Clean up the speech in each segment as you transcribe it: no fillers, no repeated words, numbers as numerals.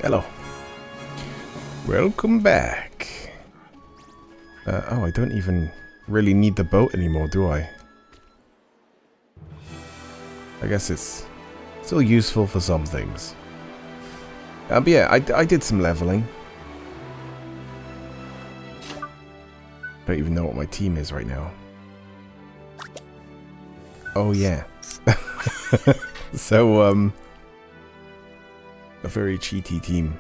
Hello. Welcome back. Oh, I don't even really need the boat anymore, do I? I guess it's still useful for some things. But yeah, I did some leveling. Don't even know what my team is right now. Oh yeah. So, a very cheaty team.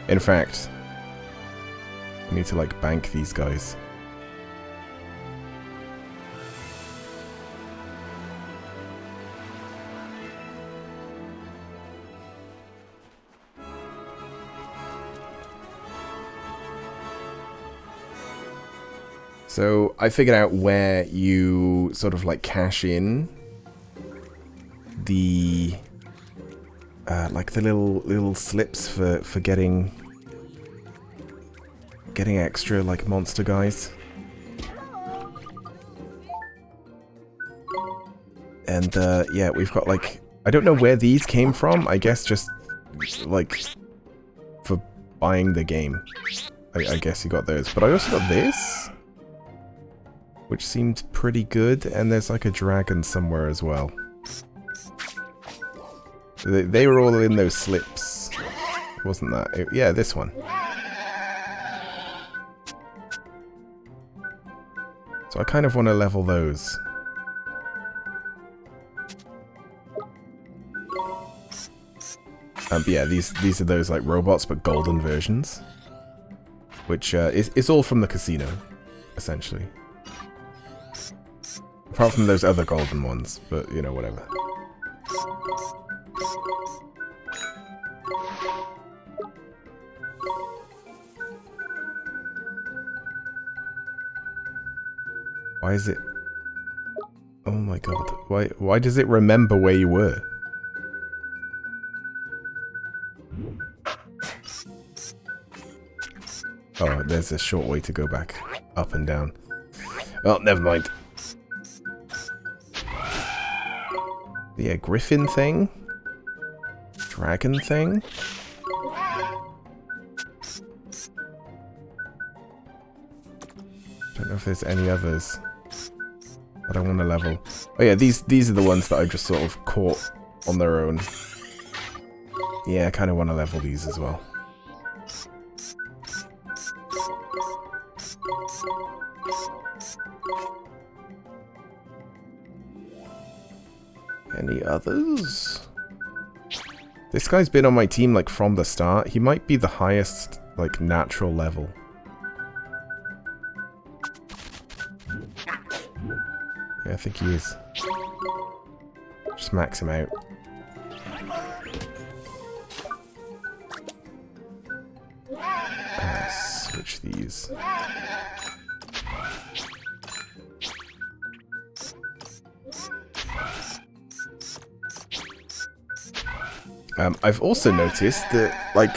In fact, I need to like bank these guys. So I figured out where you sort of like cash in the like the little slips for getting extra like monster guys. And yeah, we've got like, I don't know where these came from. I guess just like for buying the game. I guess you got those. But I also got this, which seemed pretty good, and there's like a dragon somewhere as well. They were all in those slips, wasn't that? Yeah, this one. So I kind of want to level those. But yeah, these are those like robots, but golden versions, which is all from the casino, essentially. Apart from those other golden ones, but you know, whatever. Why is it... Oh my god. Why does it remember where you were? Oh, there's a short way to go back. Up and down. Oh, never mind. Yeah, griffin thing? Dragon thing? Don't know if there's any others that I want to level. Oh yeah, these are the ones that I just sort of caught on their own. Yeah, I kind of want to level these as well. Any others? This guy's been on my team like from the start. He might be the highest like natural level. Yeah, I think he is. Just max him out. Switch these. I've also noticed that, like,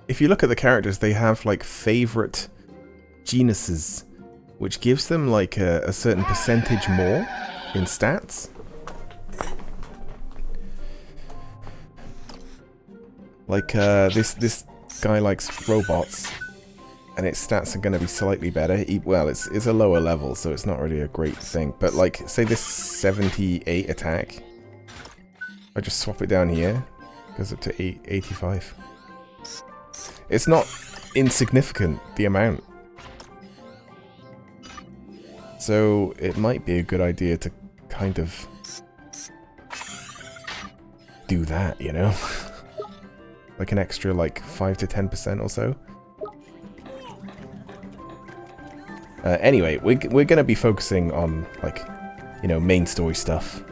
if you look at the characters, they have, like, favorite genuses, which gives them, like, a certain percentage more in stats. Like, this guy likes robots, and its stats are going to be slightly better. Well, it's a lower level, so it's not really a great thing. But, like, say this 78 attack, I just swap it down here. Goes up to 85. It's not insignificant, the amount. So it might be a good idea to kind of do that, you know? Like an extra like 5 to 10% or so. Anyway, we're going to be focusing on like, you know, main story stuff.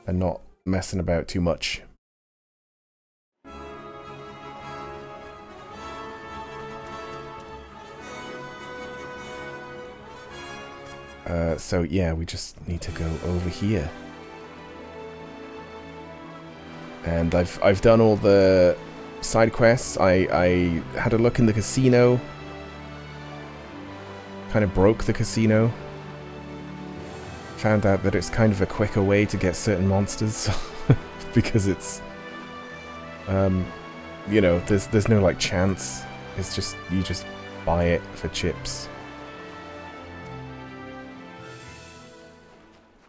And not messing about too much. So yeah, we just need to go over here. And I've done all the side quests. I had a look in the casino. Kind of broke the casino. Found out that it's kind of a quicker way to get certain monsters. Because it's You know, there's no like chance. It's just you just buy it for chips.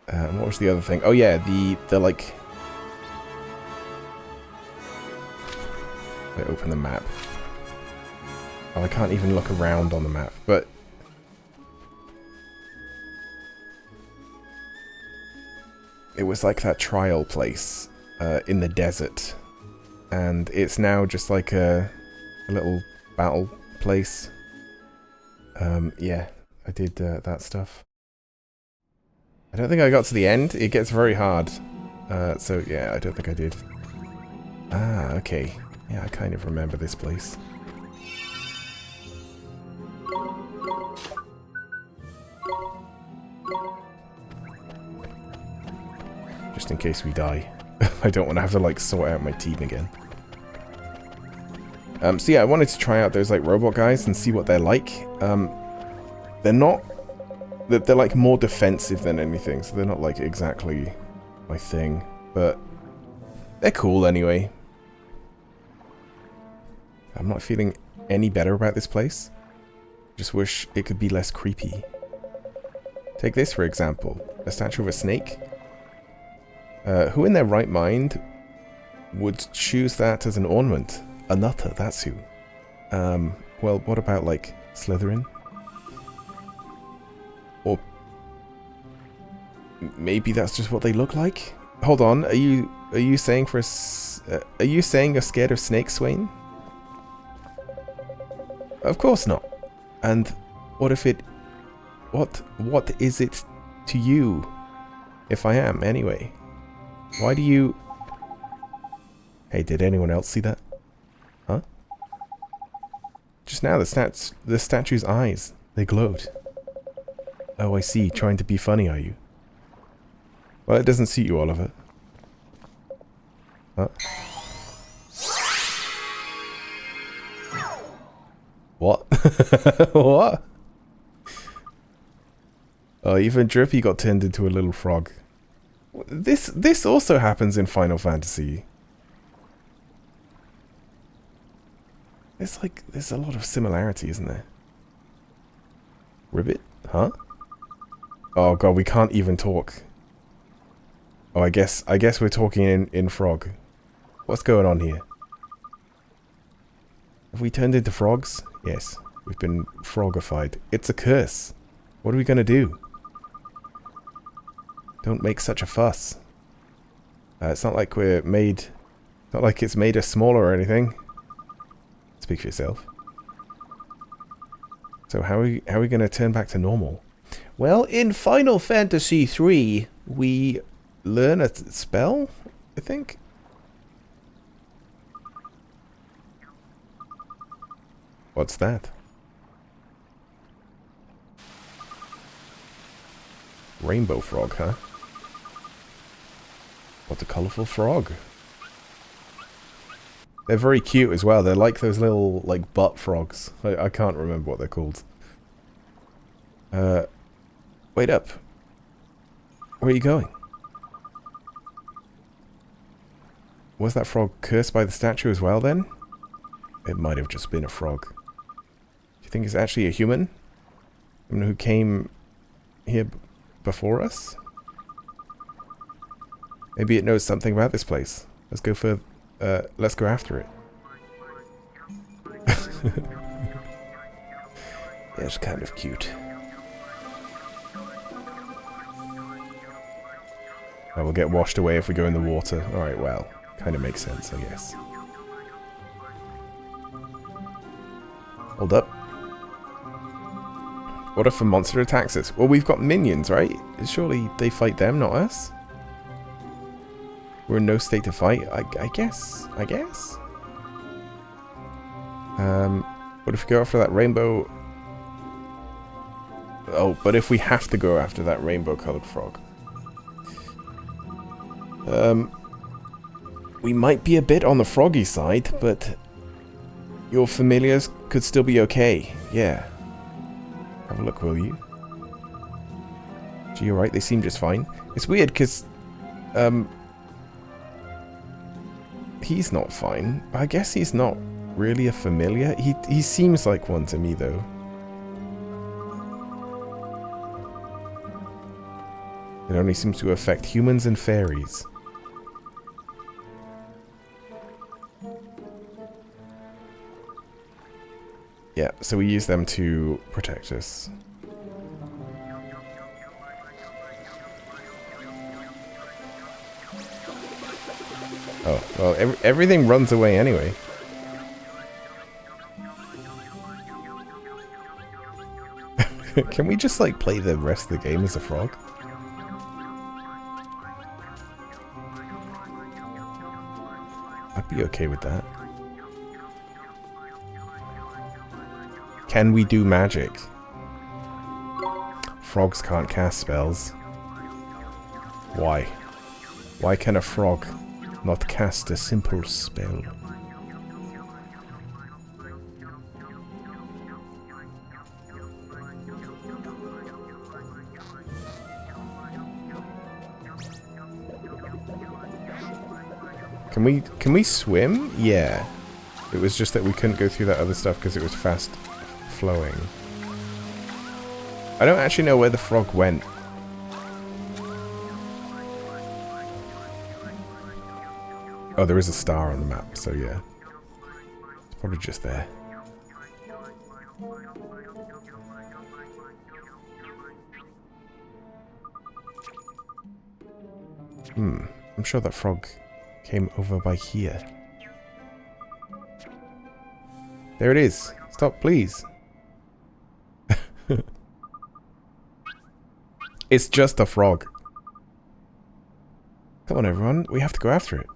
What was the other thing? Oh yeah, the like. Wait, open the map. Oh, I can't even look around on the map, but it was like that trial place in the desert, and it's now just like a little battle place. Yeah, I did that stuff. I don't think I got to the end. It gets very hard. So yeah, I don't think I did. Ah, okay. Yeah, I kind of remember this place. Just in case we die. I don't want to have to like sort out my team again. So yeah, I wanted to try out those like robot guys and see what they're like. They're not... They're like more defensive than anything, so they're not like exactly my thing. But they're cool anyway. I'm not feeling any better about this place. Just wish it could be less creepy. Take this for example. A statue of a snake. Who in their right mind would choose that as an ornament? A nutter, that's who. Well, what about, like, Slytherin? Or maybe that's just what they look like? Hold on, are you saying are you saying you're scared of snakes, Swain? Of course not. And what if it... What is it to you if I am, anyway? Why do you... Hey, did anyone else see that? Huh? Just now, the statue's eyes, they glowed. Oh, I see. Trying to be funny, are you? Well, it doesn't suit you, Oliver. Huh? What? What? Oh, even Drippy got turned into a little frog. This also happens in Final Fantasy. There's a lot of similarity, isn't there? Ribbit? Huh? Oh god, we can't even talk. Oh, I guess we're talking in frog. What's going on here? Have we turned into frogs? Yes, we've been frogified. It's a curse. What are we gonna do? Don't make such a fuss. It's not like we're made... It's not like it's made us smaller or anything. Speak for yourself. So how are we going to turn back to normal? Well, in Final Fantasy III, we learn a spell, I think. What's that? Rainbow frog, huh? What a colourful frog. They're very cute as well. They're like those little, like, butt frogs. I can't remember what they're called. Wait up. Where are you going? Was that frog cursed by the statue as well, then? It might have just been a frog. Do you think it's actually a human? Someone who came here before us? Maybe it knows something about this place. Let's go after it. Yeah, it's kind of cute. I will get washed away if we go in the water. Alright, well, kind of makes sense, I guess. Hold up. What if a monster attacks us? Well, we've got minions, right? Surely they fight them, not us? We're in no state to fight, I guess. What if we go after that rainbow... Oh, but if we have to go after that rainbow-coloured frog... we might be a bit on the froggy side, but... your familiars could still be okay, yeah. Have a look, will you? Gee, alright, they seem just fine. It's weird, because... He's not fine. I guess he's not really a familiar. He seems like one to me, though. It only seems to affect humans and fairies. Yeah, so we use them to protect us. Oh, well, everything runs away anyway. Can we just, like, play the rest of the game as a frog? I'd be okay with that. Can we do magic? Frogs can't cast spells. Why? Why can a frog not cast a simple spell? Can we swim? Yeah. It was just that we couldn't go through that other stuff because it was fast flowing. I don't actually know where the frog went. Oh, there is a star on the map, so yeah. It's probably just there. I'm sure that frog came over by here. There it is. Stop, please. It's just a frog. Come on, everyone. We have to go after it.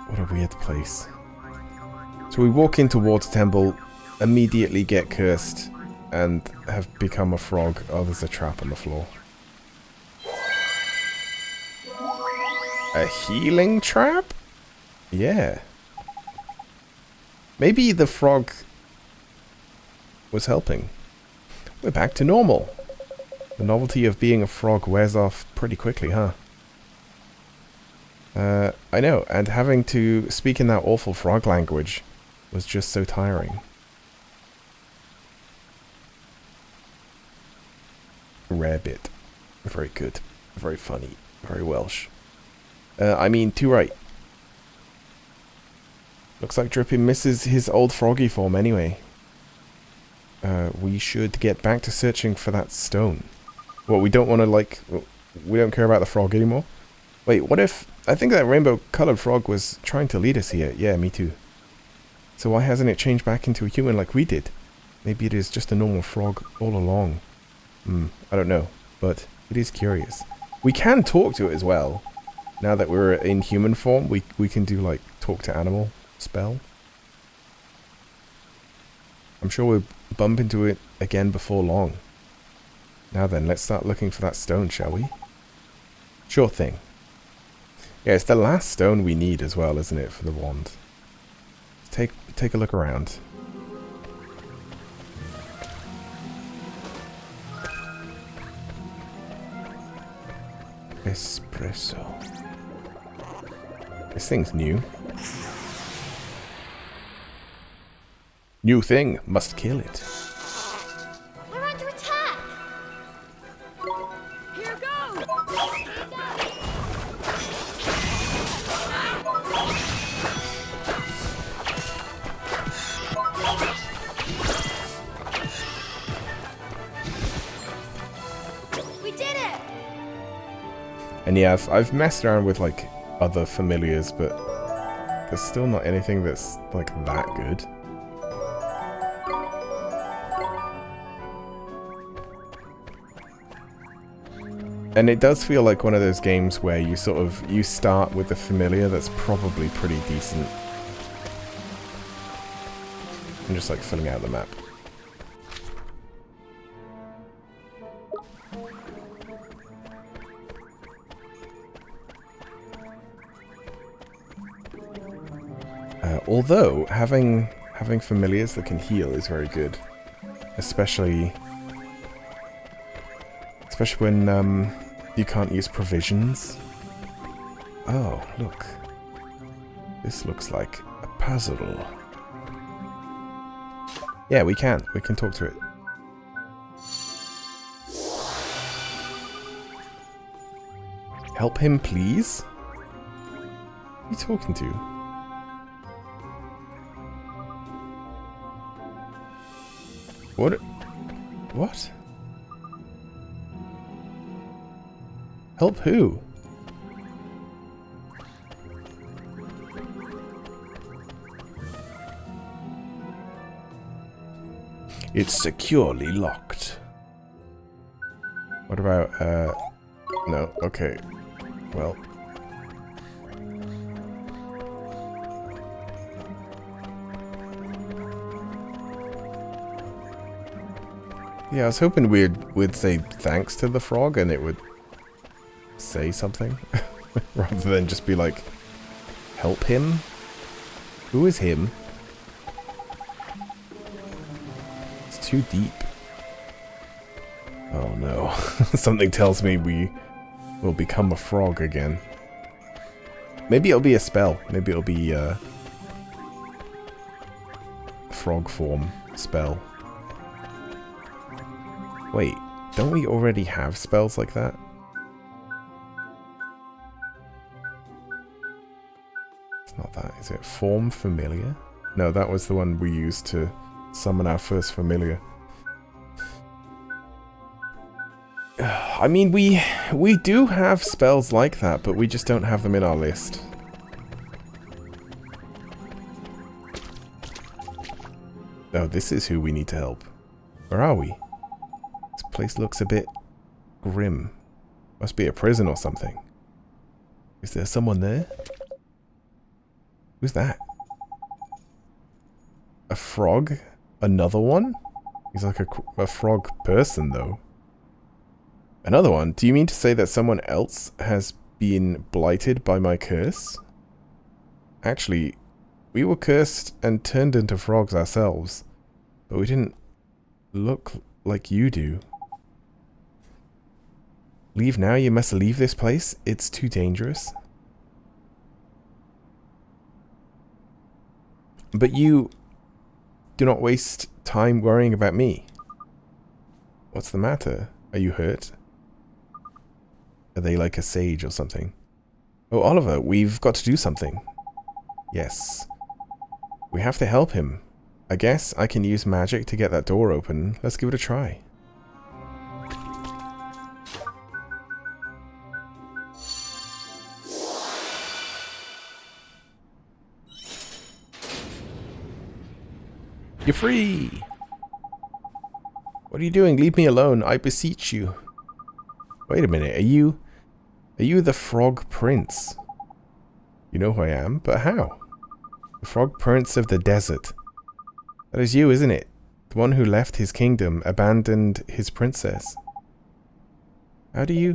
What a weird place. So we walk into Water Temple, immediately get cursed, and have become a frog. Oh, there's a trap on the floor. A healing trap? Yeah. Maybe the frog was helping. We're back to normal. The novelty of being a frog wears off pretty quickly, huh? I know, and having to speak in that awful frog language was just so tiring. Rare bit. Very good. Very funny. Very Welsh. I mean, too right. Looks like Drippin misses his old froggy form anyway. We should get back to searching for that stone. Well, we don't want to, like... We don't care about the frog anymore? Wait, what if... I think that rainbow-coloured frog was trying to lead us here. Yeah, me too. So why hasn't it changed back into a human like we did? Maybe it is just a normal frog all along. I don't know, but it is curious. We can talk to it as well. Now that we're in human form, we can do, like, talk to animal spell. I'm sure we'll bump into it again before long. Now then, let's start looking for that stone, shall we? Sure thing. Yeah, it's the last stone we need as well, isn't it, for the wand? Take a look around. Espresso. This thing's new. New thing, must kill it. We're under attack! Here goes! We did it! And yeah, I've messed around with, like, other familiars, but there's still not anything that's, like, that good. And it does feel like one of those games where you you start with the familiar that's probably pretty decent. I'm just, like, filling out the map. Although, having Having familiars that can heal is very good. Especially when you can't use provisions. Oh, look. This looks like a puzzle. Yeah, we can. We can talk to it. Help him, please? Who are you talking to? What? What? Help who? It's securely locked. What about, no, okay. Well. Yeah, I was hoping we'd say thanks to the frog and it would say something. Rather than just be like, help him? Who is him? It's too deep. Oh no. Something tells me we will become a frog again. Maybe it'll be a spell. Maybe it'll be a frog form spell. Wait, don't we already have spells like that? It's not that, is it? Form familiar? No, that was the one we used to summon our first familiar. I mean, we do have spells like that, but we just don't have them in our list. Oh, this is who we need to help. Where are we? This place looks a bit grim. Must be a prison or something. Is there someone there? Who's that? A frog? Another one? He's like a frog person, though. Another one? Do you mean to say that someone else has been blighted by my curse? Actually, we were cursed and turned into frogs ourselves, but we didn't look like you do. Leave now, you must leave this place. It's too dangerous. But you do not waste time worrying about me. What's the matter? Are you hurt? Are they like a sage or something? Oh, Oliver, we've got to do something. Yes. We have to help him. I guess I can use magic to get that door open. Let's give it a try. You're free! What are you doing? Leave me alone, I beseech you. Wait a minute, are you the Frog Prince? You know who I am, but how? The Frog Prince of the Desert. That is you, isn't it? The one who left his kingdom, abandoned his princess. How do you...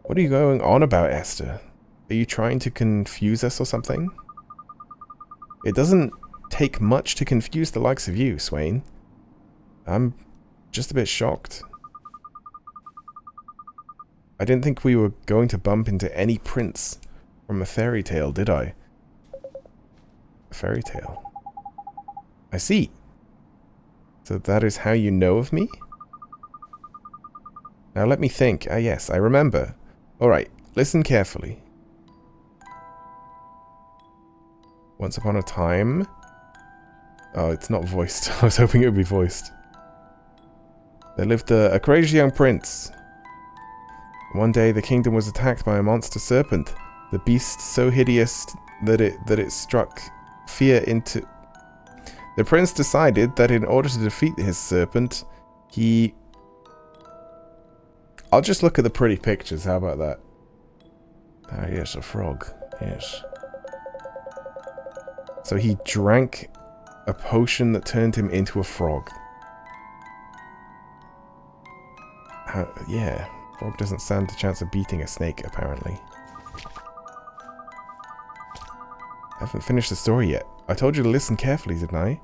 What are you going on about, Esther? Are you trying to confuse us or something? It doesn't take much to confuse the likes of you, Swain. I'm just a bit shocked. I didn't think we were going to bump into any prince from a fairy tale, did I? A fairy tale? I see. So that is how you know of me? Now let me think. Ah yes, I remember. Alright, listen carefully. Once upon a time... Oh, it's not voiced. I was hoping it would be voiced. There lived a courageous young prince. One day the kingdom was attacked by a monster serpent. The beast so hideous that it struck fear into... The prince decided that in order to defeat his serpent, he... I'll just look at the pretty pictures, how about that? Ah yes, a frog. Yes. So he drank a potion that turned him into a frog. Yeah. Frog doesn't stand a chance of beating a snake, apparently. I haven't finished the story yet. I told you to listen carefully, didn't I?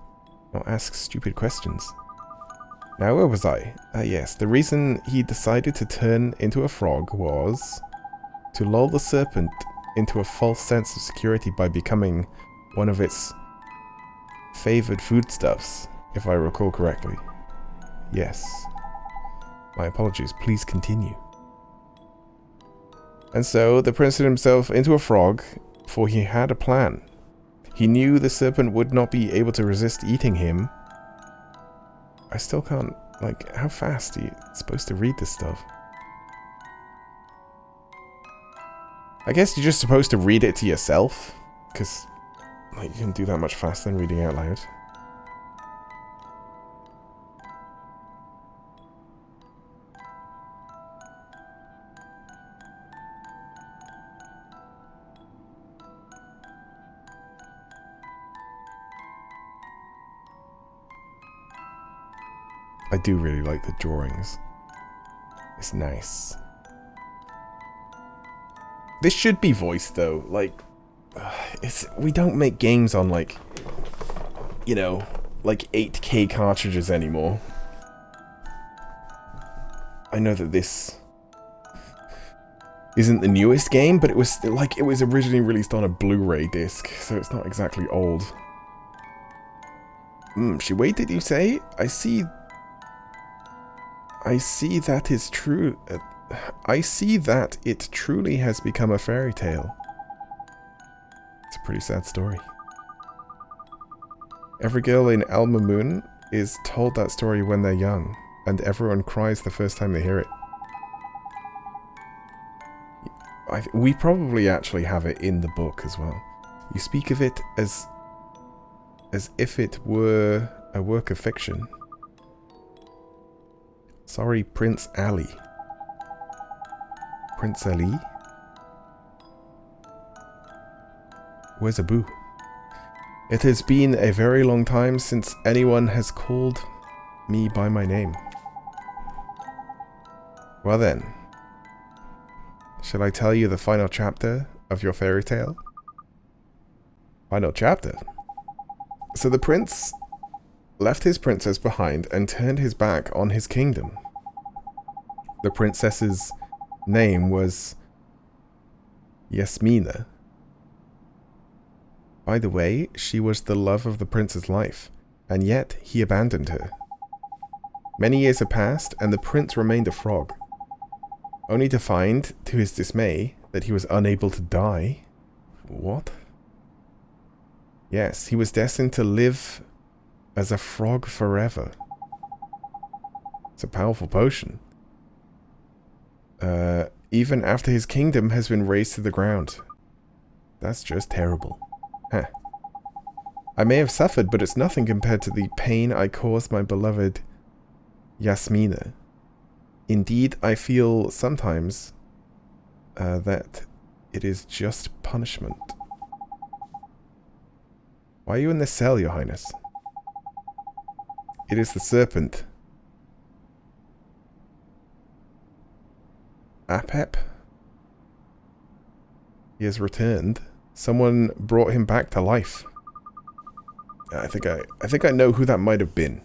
Not ask stupid questions. Now, where was I? Yes, the reason he decided to turn into a frog was to lull the serpent into a false sense of security by becoming one of its favored foodstuffs, if I recall correctly. Yes. My apologies, please continue. And so, the prince turned himself into a frog, for he had a plan. He knew the serpent would not be able to resist eating him. I still can't, like, how fast are you supposed to read this stuff? I guess you're just supposed to read it to yourself, because, like, you can do that much faster than reading out loud. I do really like the drawings. It's nice. This should be voiced though, like, we don't make games on like, you know, like 8K cartridges anymore. I know that this isn't the newest game, but it was originally released on a Blu-ray disc, so it's not exactly old. She waited, you say? I see that is true. I see that it truly has become a fairy tale. It's a pretty sad story. Every girl in Elma Moon is told that story when they're young, and everyone cries the first time they hear it. We probably actually have it in the book as well. You speak of it as if it were a work of fiction. Sorry, Prince Ali. Prince Ali? Where's Abu? It has been a very long time since anyone has called me by my name. Well then, shall I tell you the final chapter of your fairy tale? Final chapter? So the prince left his princess behind and turned his back on his kingdom. The princess's name was Yasmina. By the way, she was the love of the prince's life, and yet he abandoned her. Many years had passed, and the prince remained a frog, only to find, to his dismay, that he was unable to die. What? Yes, he was destined to live as a frog forever. It's a powerful potion. Even after his kingdom has been razed to the ground. That's just terrible. Huh. I may have suffered, but it's nothing compared to the pain I caused my beloved Yasmina. Indeed, I feel sometimes that it is just punishment. Why are you in this cell, Your Highness? It is the serpent. Apep? He has returned. Someone brought him back to life. I think I know who that might have been.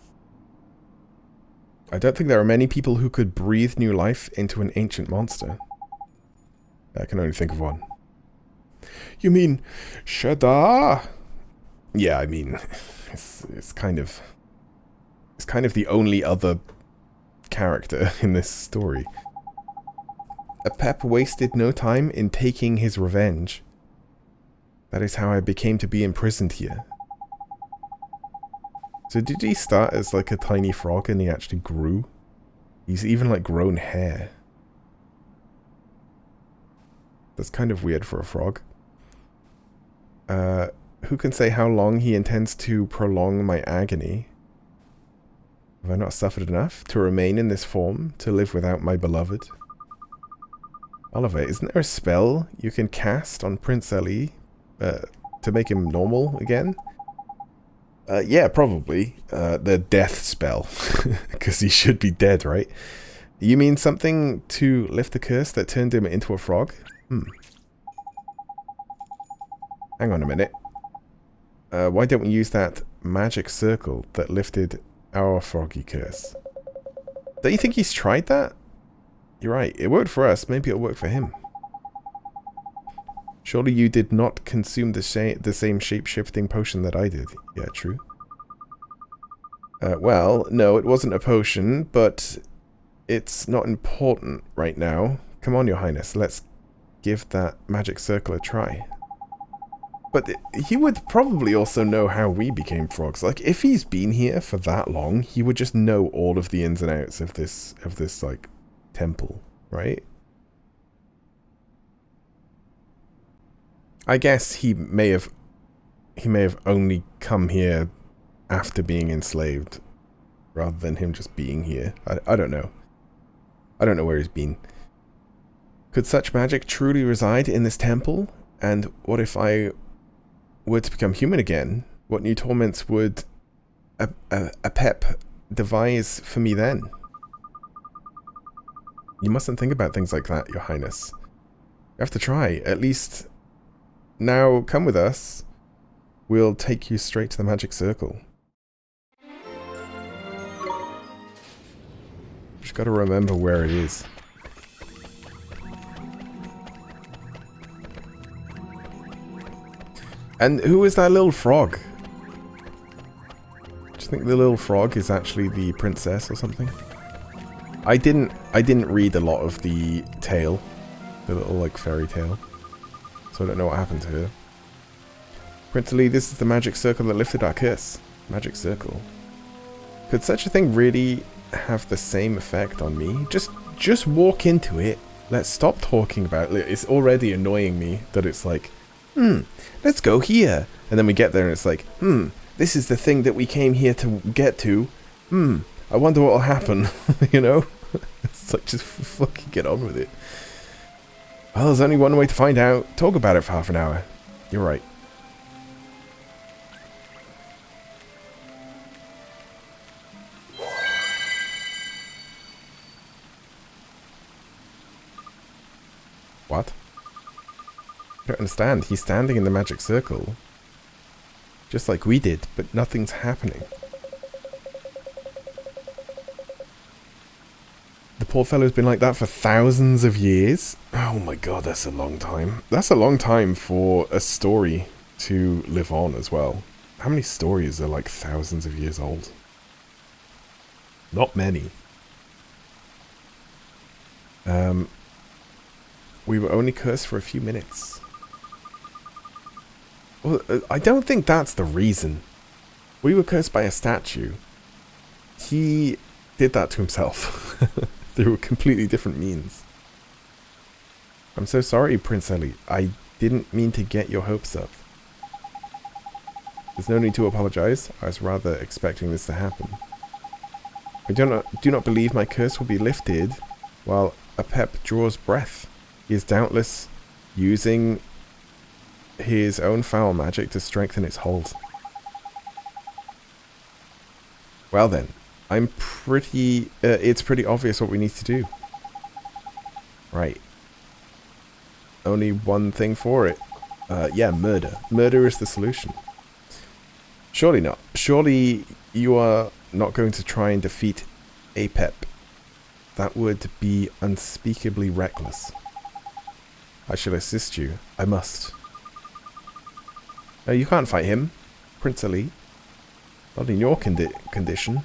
I don't think there are many people who could breathe new life into an ancient monster. I can only think of one. You mean Shada? Yeah, I mean, it's kind of the only other character in this story. Apep wasted no time in taking his revenge. That is how I became to be imprisoned here. So did he start as like a tiny frog and he actually grew? He's even like grown hair. That's kind of weird for a frog. Who can say how long he intends to prolong my agony? Have I not suffered enough to remain in this form, to live without my beloved? Oliver, isn't there a spell you can cast on Prince Ali to make him normal again? Yeah, probably. The death spell. Because he should be dead, right? You mean something to lift the curse that turned him into a frog? Hang on a minute. Why don't we use that magic circle that lifted our froggy curse? Don't you think he's tried that? You're right. It worked for us. Maybe it'll work for him. Surely you did not consume the same shape-shifting potion that I did. Yeah, true. Well, no, it wasn't a potion, but it's not important right now. Come on, Your Highness. Let's give that magic circle a try. But he would probably also know how we became frogs. Like, if he's been here for that long, he would just know all of the ins and outs of this like, temple, right? I guess he may have only come here after being enslaved, rather than him just being here. I don't know. I don't know where he's been. Could such magic truly reside in this temple? And what if I were to become human again? What new torments would a pep devise for me then? You mustn't think about things like that, Your Highness. You have to try. At least, now come with us. We'll take you straight to the magic circle. Just gotta remember where it is. And who is that little frog? Do you think the little frog is actually the princess or something? I didn't read a lot of the tale, the little like fairy tale, so I don't know what happened to her. Principally, this is the magic circle that lifted our curse. Magic circle. Could such a thing really have the same effect on me? Just walk into it. Let's stop talking about it. It's already annoying me that it's like, let's go here. And then we get there and it's like, this is the thing that we came here to get to. I wonder what will happen, you know? It's like, just fucking get on with it. Well, there's only one way to find out. Talk about it for half an hour. You're right. What? I don't understand. He's standing in the magic circle. Just like we did, but nothing's happening. The poor fellow's been like that for thousands of years. Oh my god, that's a long time. That's a long time for a story to live on as well. How many stories are like thousands of years old? Not many. We were only cursed for a few minutes. Well, I don't think that's the reason. We were cursed by a statue. He did that to himself. Through a completely different means. I'm so sorry, Prince Ellie. I didn't mean to get your hopes up. There's no need to apologize. I was rather expecting this to happen. I do not believe my curse will be lifted while Apep draws breath. He is doubtless using his own foul magic to strengthen its hold. Well then, it's pretty obvious what we need to do. Right. Only one thing for it. Yeah, murder. Murder is the solution. Surely not. Surely you are not going to try and defeat Apep. That would be unspeakably reckless. I shall assist you. I must. No, you can't fight him, Prince Ali. Not in your condition.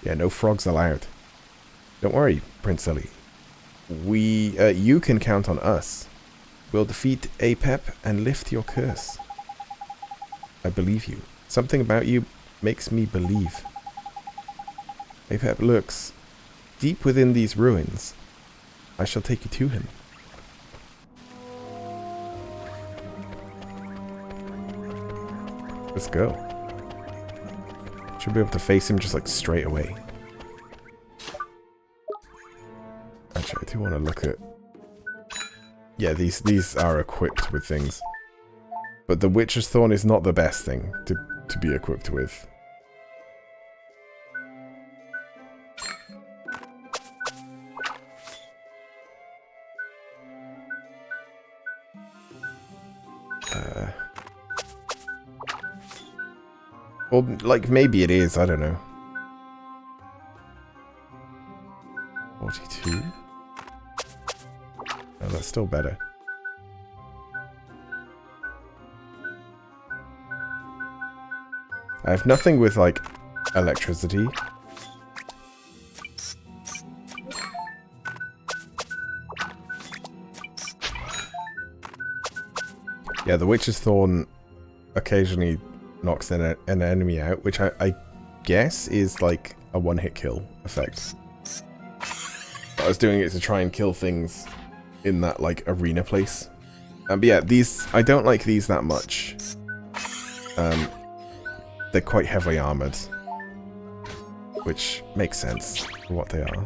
Yeah, no frogs allowed. Don't worry, Prince Ali. You can count on us. We'll defeat Apep and lift your curse. I believe you. Something about you makes me believe. Apep lurks deep within these ruins. I shall take you to him. Let's go. Should be able to face him just like straight away. Actually, I do want to look at... Yeah, these are equipped with things. But the Witcher's Thorn is not the best thing to be equipped with. Or, like, maybe it is, I don't know. 42? Oh, that's still better. I have nothing with, like, electricity. Yeah, the Witch's Thorn occasionally knocks an enemy out, which I guess is like a one-hit kill effect. But I was doing it to try and kill things in that, like, arena place. But yeah, these, I don't like these that much. They're quite heavily armored, which makes sense for what they are.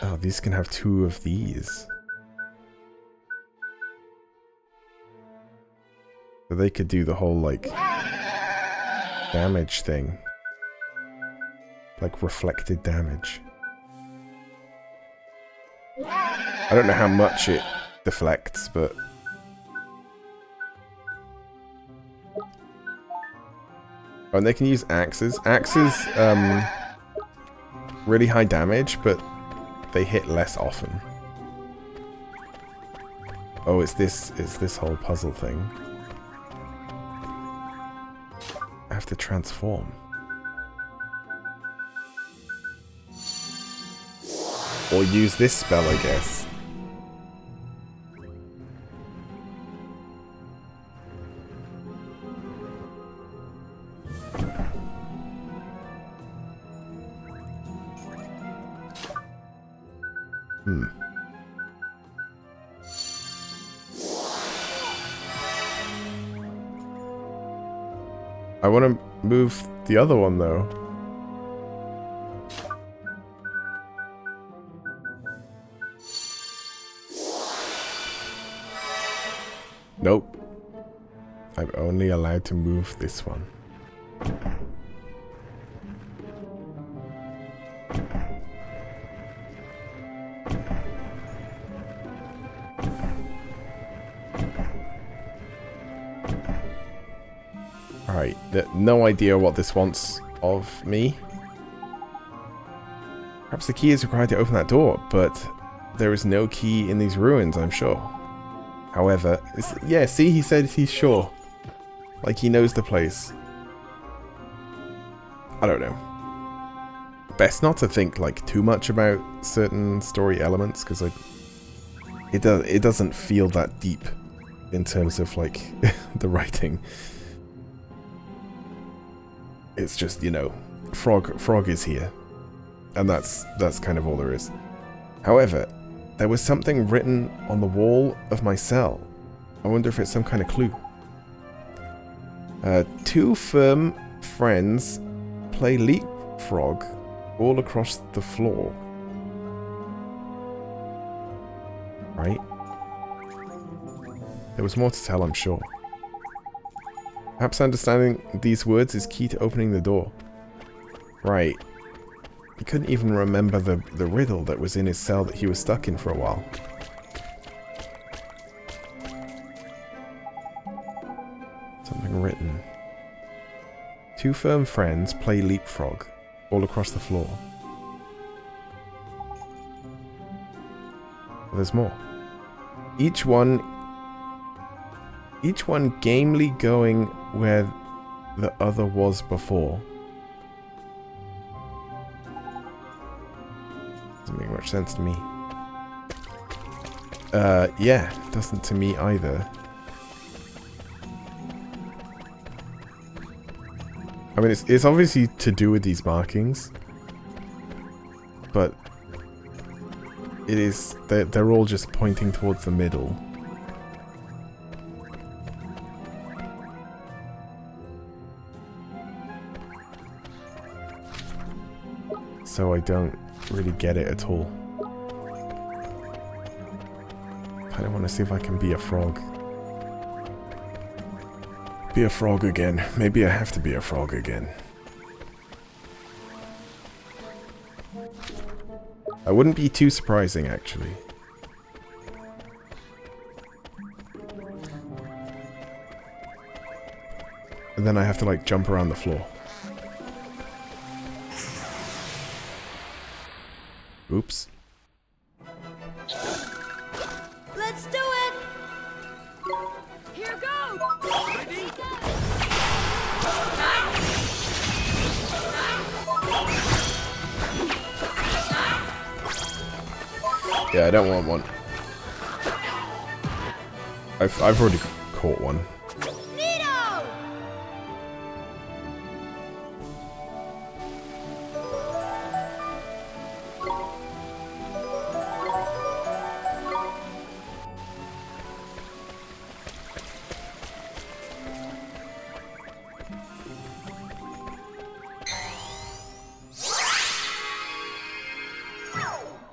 Oh, these can have 2 of these. So they could do the whole, like, damage thing. Like, reflected damage. I don't know how much it deflects, but... Oh, and they can use axes. Axes, really high damage, but they hit less often. Oh, it's this whole puzzle thing. I have to transform. Or use this spell, I guess. I want to move the other one, though. Nope. I'm only allowed to move this one. Alright, no idea what this wants of me. Perhaps the key is required to open that door, but there is no key in these ruins, I'm sure. However, yeah, see, he said he's sure. Like he knows the place. I don't know. Best not to think, like, too much about certain story elements, because, like, it doesn't feel that deep in terms of, like, the writing. It's just, you know, Frog is here. And that's kind of all there is. However, there was something written on the wall of my cell. I wonder if it's some kind of clue. 2 firm friends play leapfrog all across the floor. Right? There was more to tell, I'm sure. Perhaps understanding these words is key to opening the door. Right. He couldn't even remember the riddle that was in his cell that he was stuck in for a while. Something written. 2 firm friends play leapfrog all across the floor. There's more. Each one gamely going where the other was before. Doesn't make much sense to me. Yeah, doesn't to me either. I mean, it's obviously to do with these markings, but it is, they're all just pointing towards the middle. So I don't really get it at all. Kinda wanna see if I can be a frog. Be a frog again. Maybe I have to be a frog again. I wouldn't be too surprising, actually. And then I have to, like, jump around the floor. Oops. Let's do it! Here goes! Ready? Yeah, I don't want one. I've already caught one. Neato!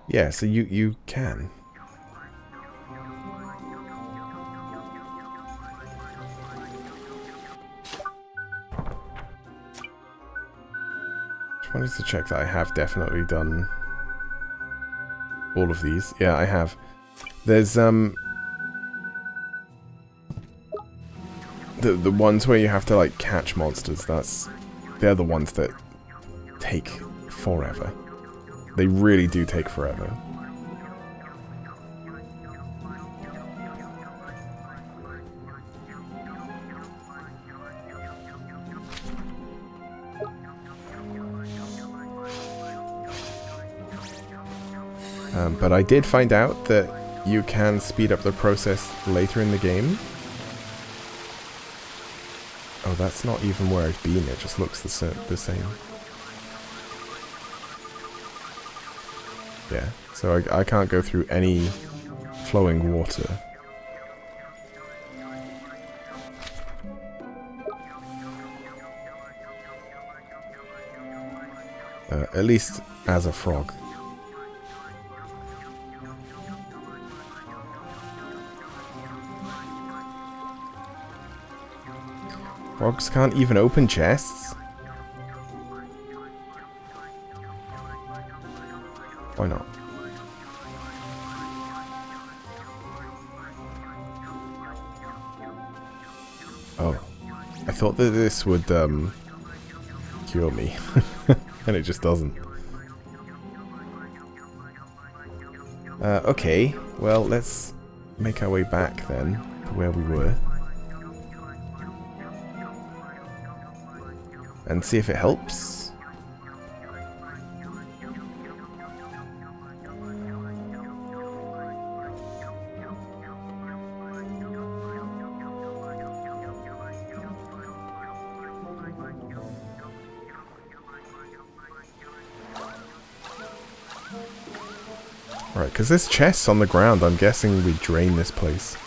Yeah, so you can. Just wanted to check that I have definitely done all of these. Yeah, I have. There's the ones where you have to like catch monsters, they're the ones that take forever. They really do take forever. But I did find out that you can speed up the process later in the game. Oh, that's not even where I've been, it just looks the same. Yeah, so I can't go through any flowing water. At least as a frog. Frogs can't even open chests? Why not? Oh. I thought that this would, cure me. And it just doesn't. Okay. Well, let's make our way back then to where we were. And see if it helps. Right, because there's chests on the ground. I'm guessing we drain this place.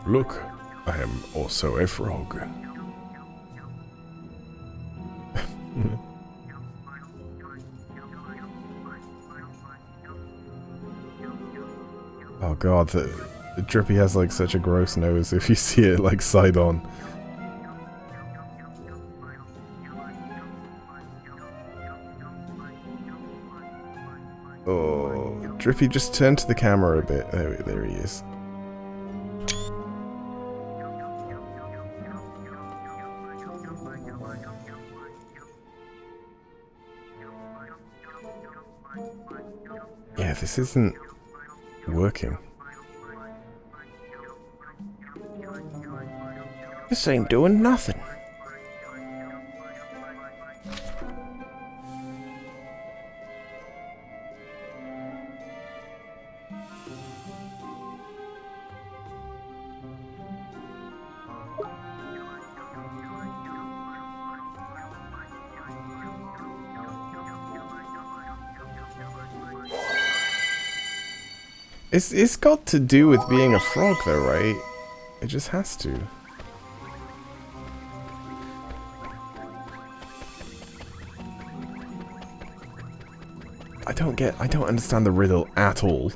Look, I am also a frog. Oh god, the Drippy has like such a gross nose if you see it like side on. Oh, Drippy, just turn to the camera a bit. There he is. Yeah, this isn't working. This ain't doing nothing. It's got to do with being a frog though, right? It just has to. I don't understand the riddle at all.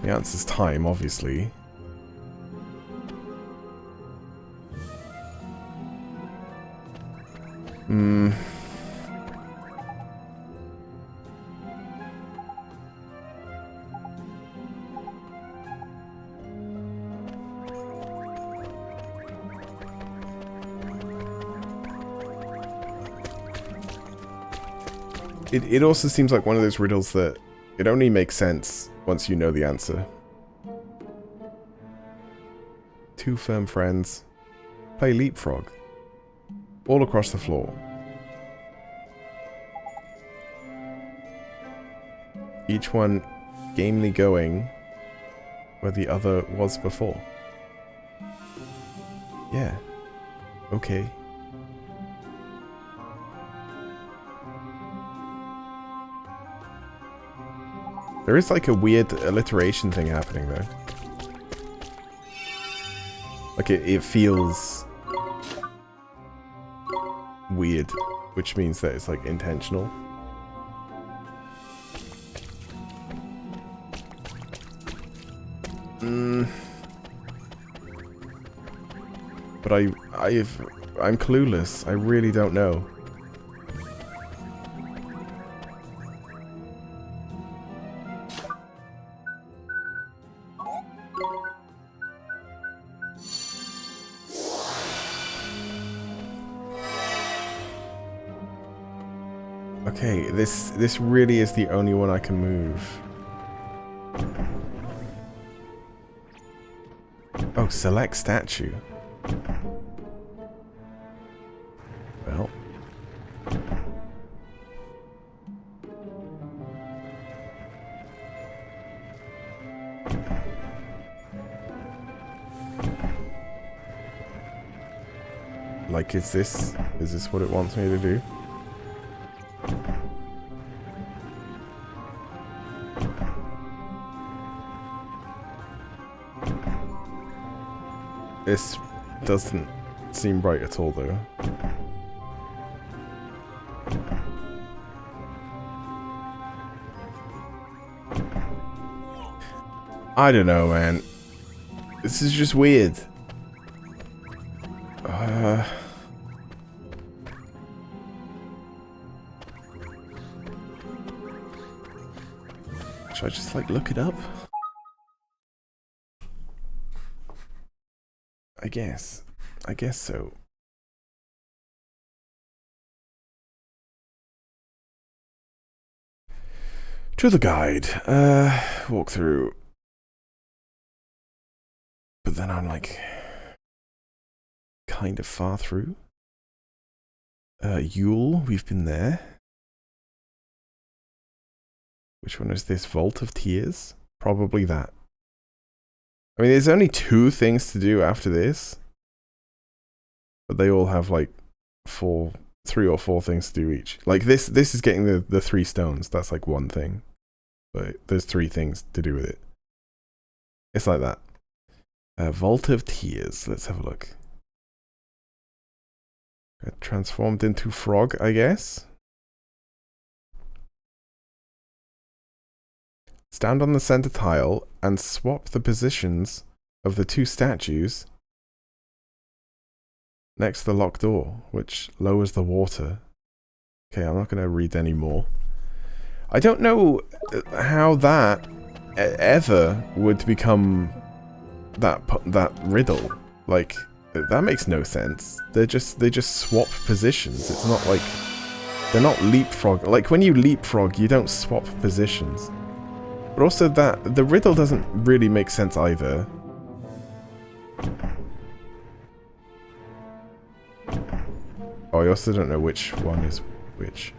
The answer's time, obviously. It also seems like one of those riddles that it only makes sense once you know the answer. Two firm friends play leapfrog all across the floor. Each one gamely going where the other was before. Yeah. Okay. There is like a weird alliteration thing happening though. Like it feels weird, which means that it's like intentional. But I'm clueless. I really don't know. Okay, this really is the only one I can move. Oh, select statue. Well. Like, is this what it wants me to do? This doesn't seem right at all, though. I don't know, man. This is just weird. Should I just, like, look it up? I guess so. To the guide. Walk through. But then I'm like kind of far through. Yule, we've been there. Which one is this? Vault of Tears? Probably that. I mean, there's only 2 things to do after this. But they all have like 3 or 4 things to do each. Like this is getting the 3 stones. That's like 1 thing. But there's 3 things to do with it. It's like that. Vault of Tears. Let's have a look. Transformed into frog, I guess. Stand on the center tile and swap the positions of the 2 statues next to the locked door, which lowers the water. Okay, I'm not going to read any more. I don't know how that ever would become that riddle. Like, that makes no sense. They just swap positions. It's not like they're not leapfrog. Like when you leapfrog, you don't swap positions. But also the riddle doesn't really make sense either. Oh, I also don't know which one is which.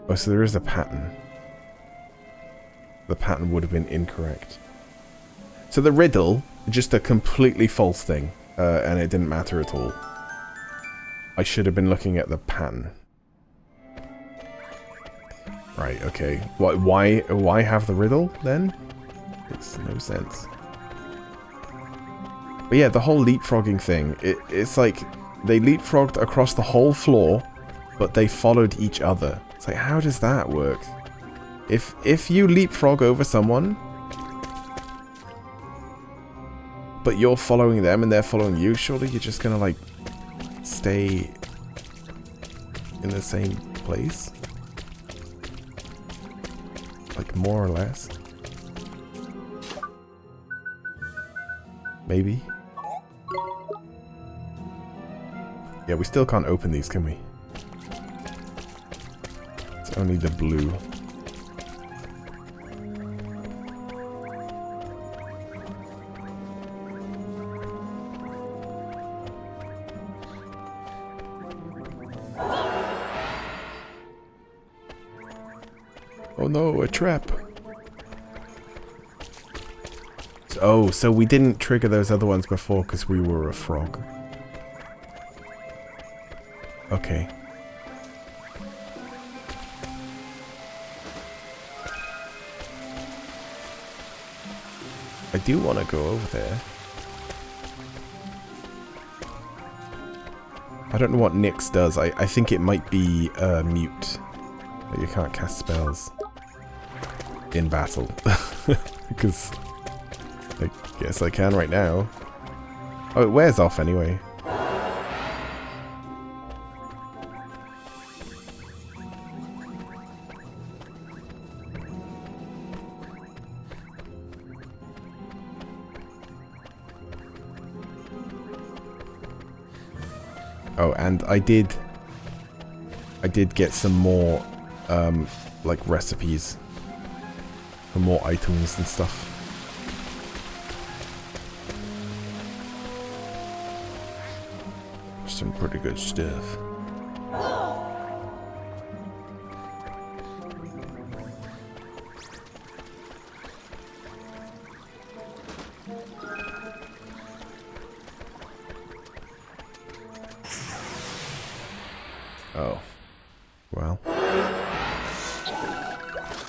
Oh, so there is a pattern. The pattern would have been incorrect. So the riddle, just a completely false thing, and it didn't matter at all. I should have been looking at the pattern. Right, okay. Why have the riddle, then? Makes no sense. But yeah, the whole leapfrogging thing, it's like they leapfrogged across the whole floor, but they followed each other. It's like, how does that work? If you leapfrog over someone, but you're following them and they're following you, surely you're just gonna, like, stay in the same place? Like, more or less? Maybe? Yeah, we still can't open these, can we? It's only the blue. Oh no, a trap. Oh, so we didn't trigger those other ones before because we were a frog. Okay. I do want to go over there. I don't know what Nyx does. I think it might be mute. But you can't cast spells in battle. Because I guess I can right now. Oh, it wears off anyway. Oh, and I did get some more like recipes for more items and stuff. Some pretty good stuff. Oh. Well.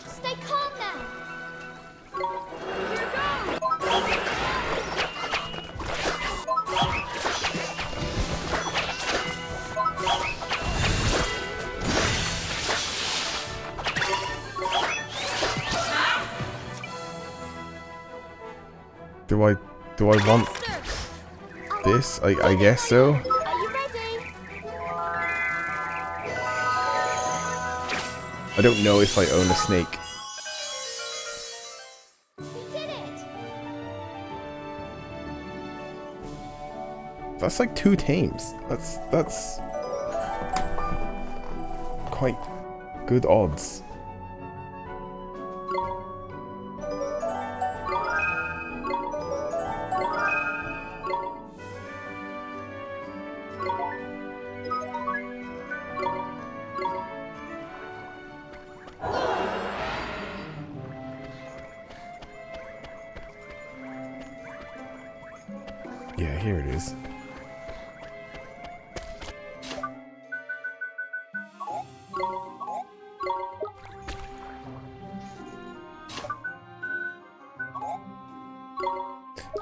Stay calm now. Here Do I want this? I guess so. Are you ready? I don't know if I own a snake. We did it. That's like 2 tames. That's quite good odds. Yeah, here it is.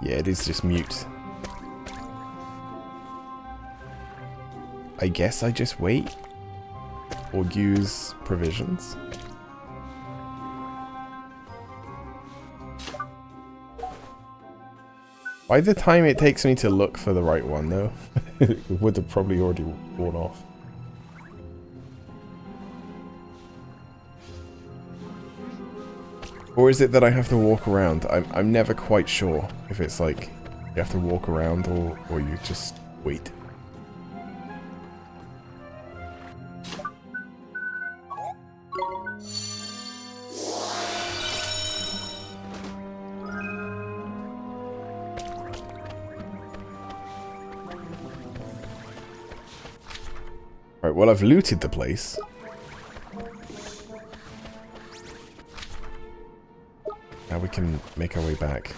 Yeah, it is just mute. I guess I just wait? Or use provisions? By the time it takes me to look for the right one, though, it would have probably already worn off. Or is it that I have to walk around? I'm never quite sure if it's like you have to walk around or you just wait. Right, well, I've looted the place. Now we can make our way back.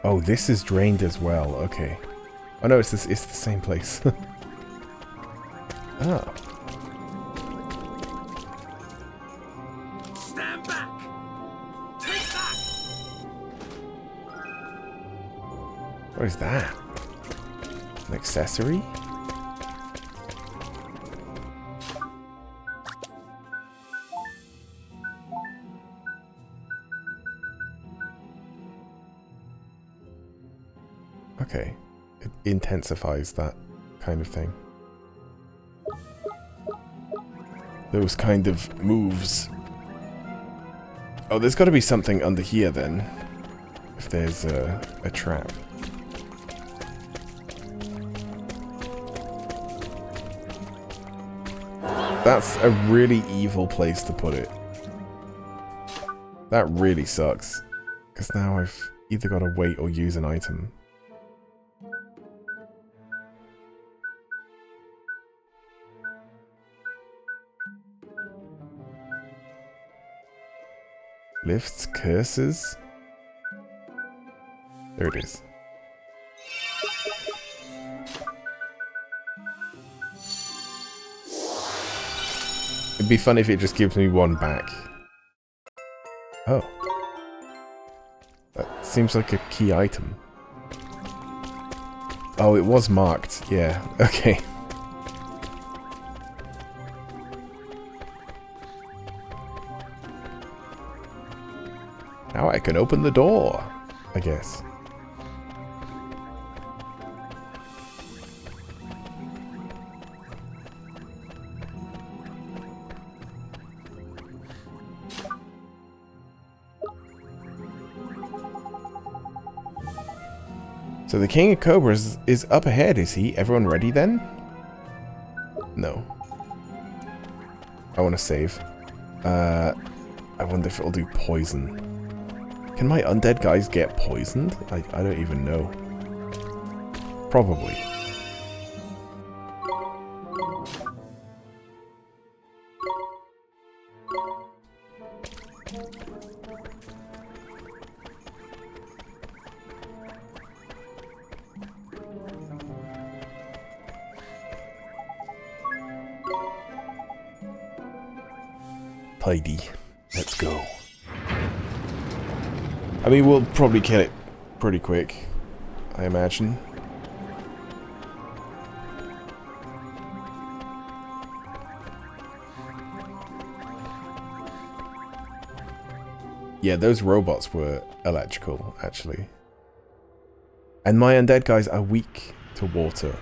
Oh, this is drained as well. Okay. Oh no, it's this. It's the same place. Ah. Stand back. Take that. What is that? An accessory? Okay. It intensifies that kind of thing. Those kind of moves. Oh, there's got to be something under here then. If there's a trap. That's a really evil place to put it. That really sucks. Because now I've either got to wait or use an item. Lifts curses? There it is. It'd be fun if it just gives me one back. Oh. That seems like a key item. Oh, it was marked. Yeah, okay. Now I can open the door, I guess. So the King of Cobras is up ahead, is he? Everyone ready then? No. I want to save. I wonder if it'll do poison. Can my undead guys get poisoned? I don't even know. Probably. Tidy. Let's go. I mean, we'll probably kill it pretty quick, I imagine. Yeah, those robots were electrical, actually. And my undead guys are weak to water.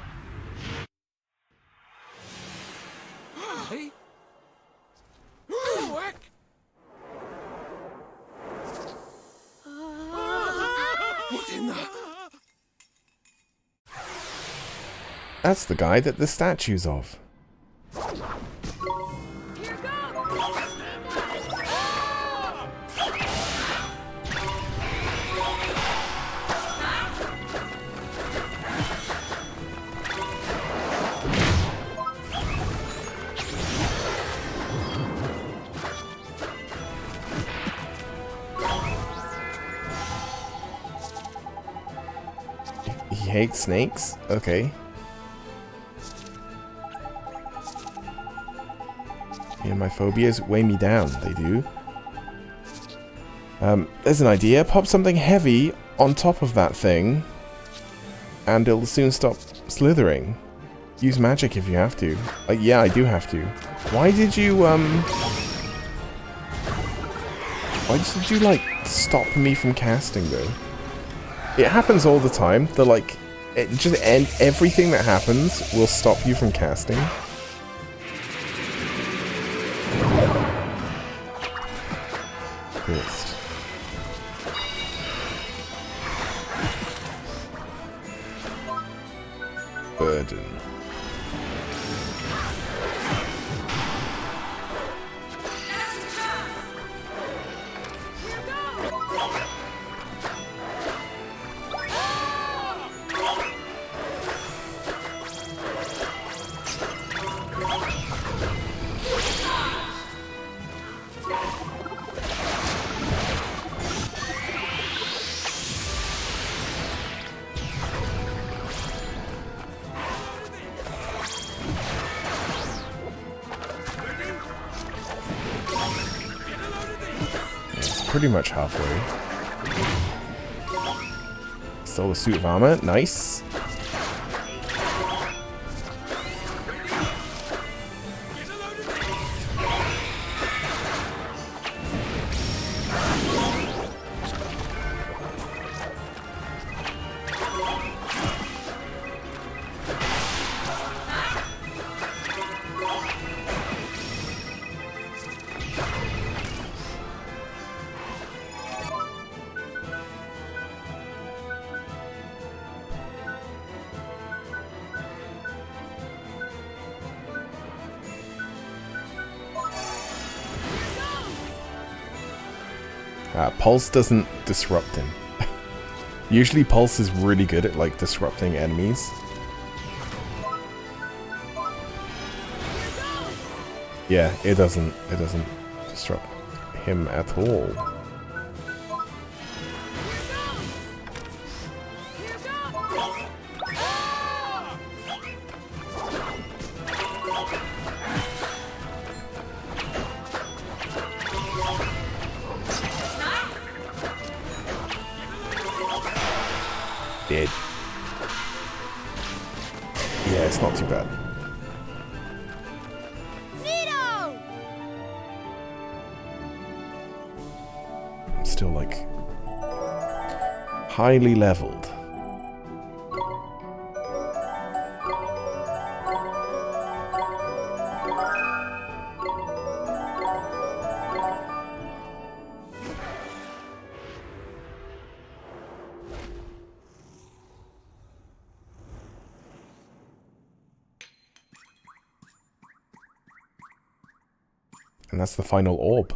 That's the guy that the statue's of. He hates snakes? Okay. Yeah, my phobias weigh me down, they do. There's an idea. Pop something heavy on top of that thing, and it'll soon stop slithering. Use magic if you have to. Yeah, I do have to. Why did you, why did you, like, stop me from casting, though? It happens all the time. Everything that happens will stop you from casting. Pissed. Burden. pretty much halfway. Stole a suit of armor. Nice. Pulse doesn't disrupt him. Usually Pulse is really good at like disrupting enemies. Yeah, it doesn't disrupt him at all. Dead. Yeah, it's not too bad. I'm still like highly leveled. And that's the final orb.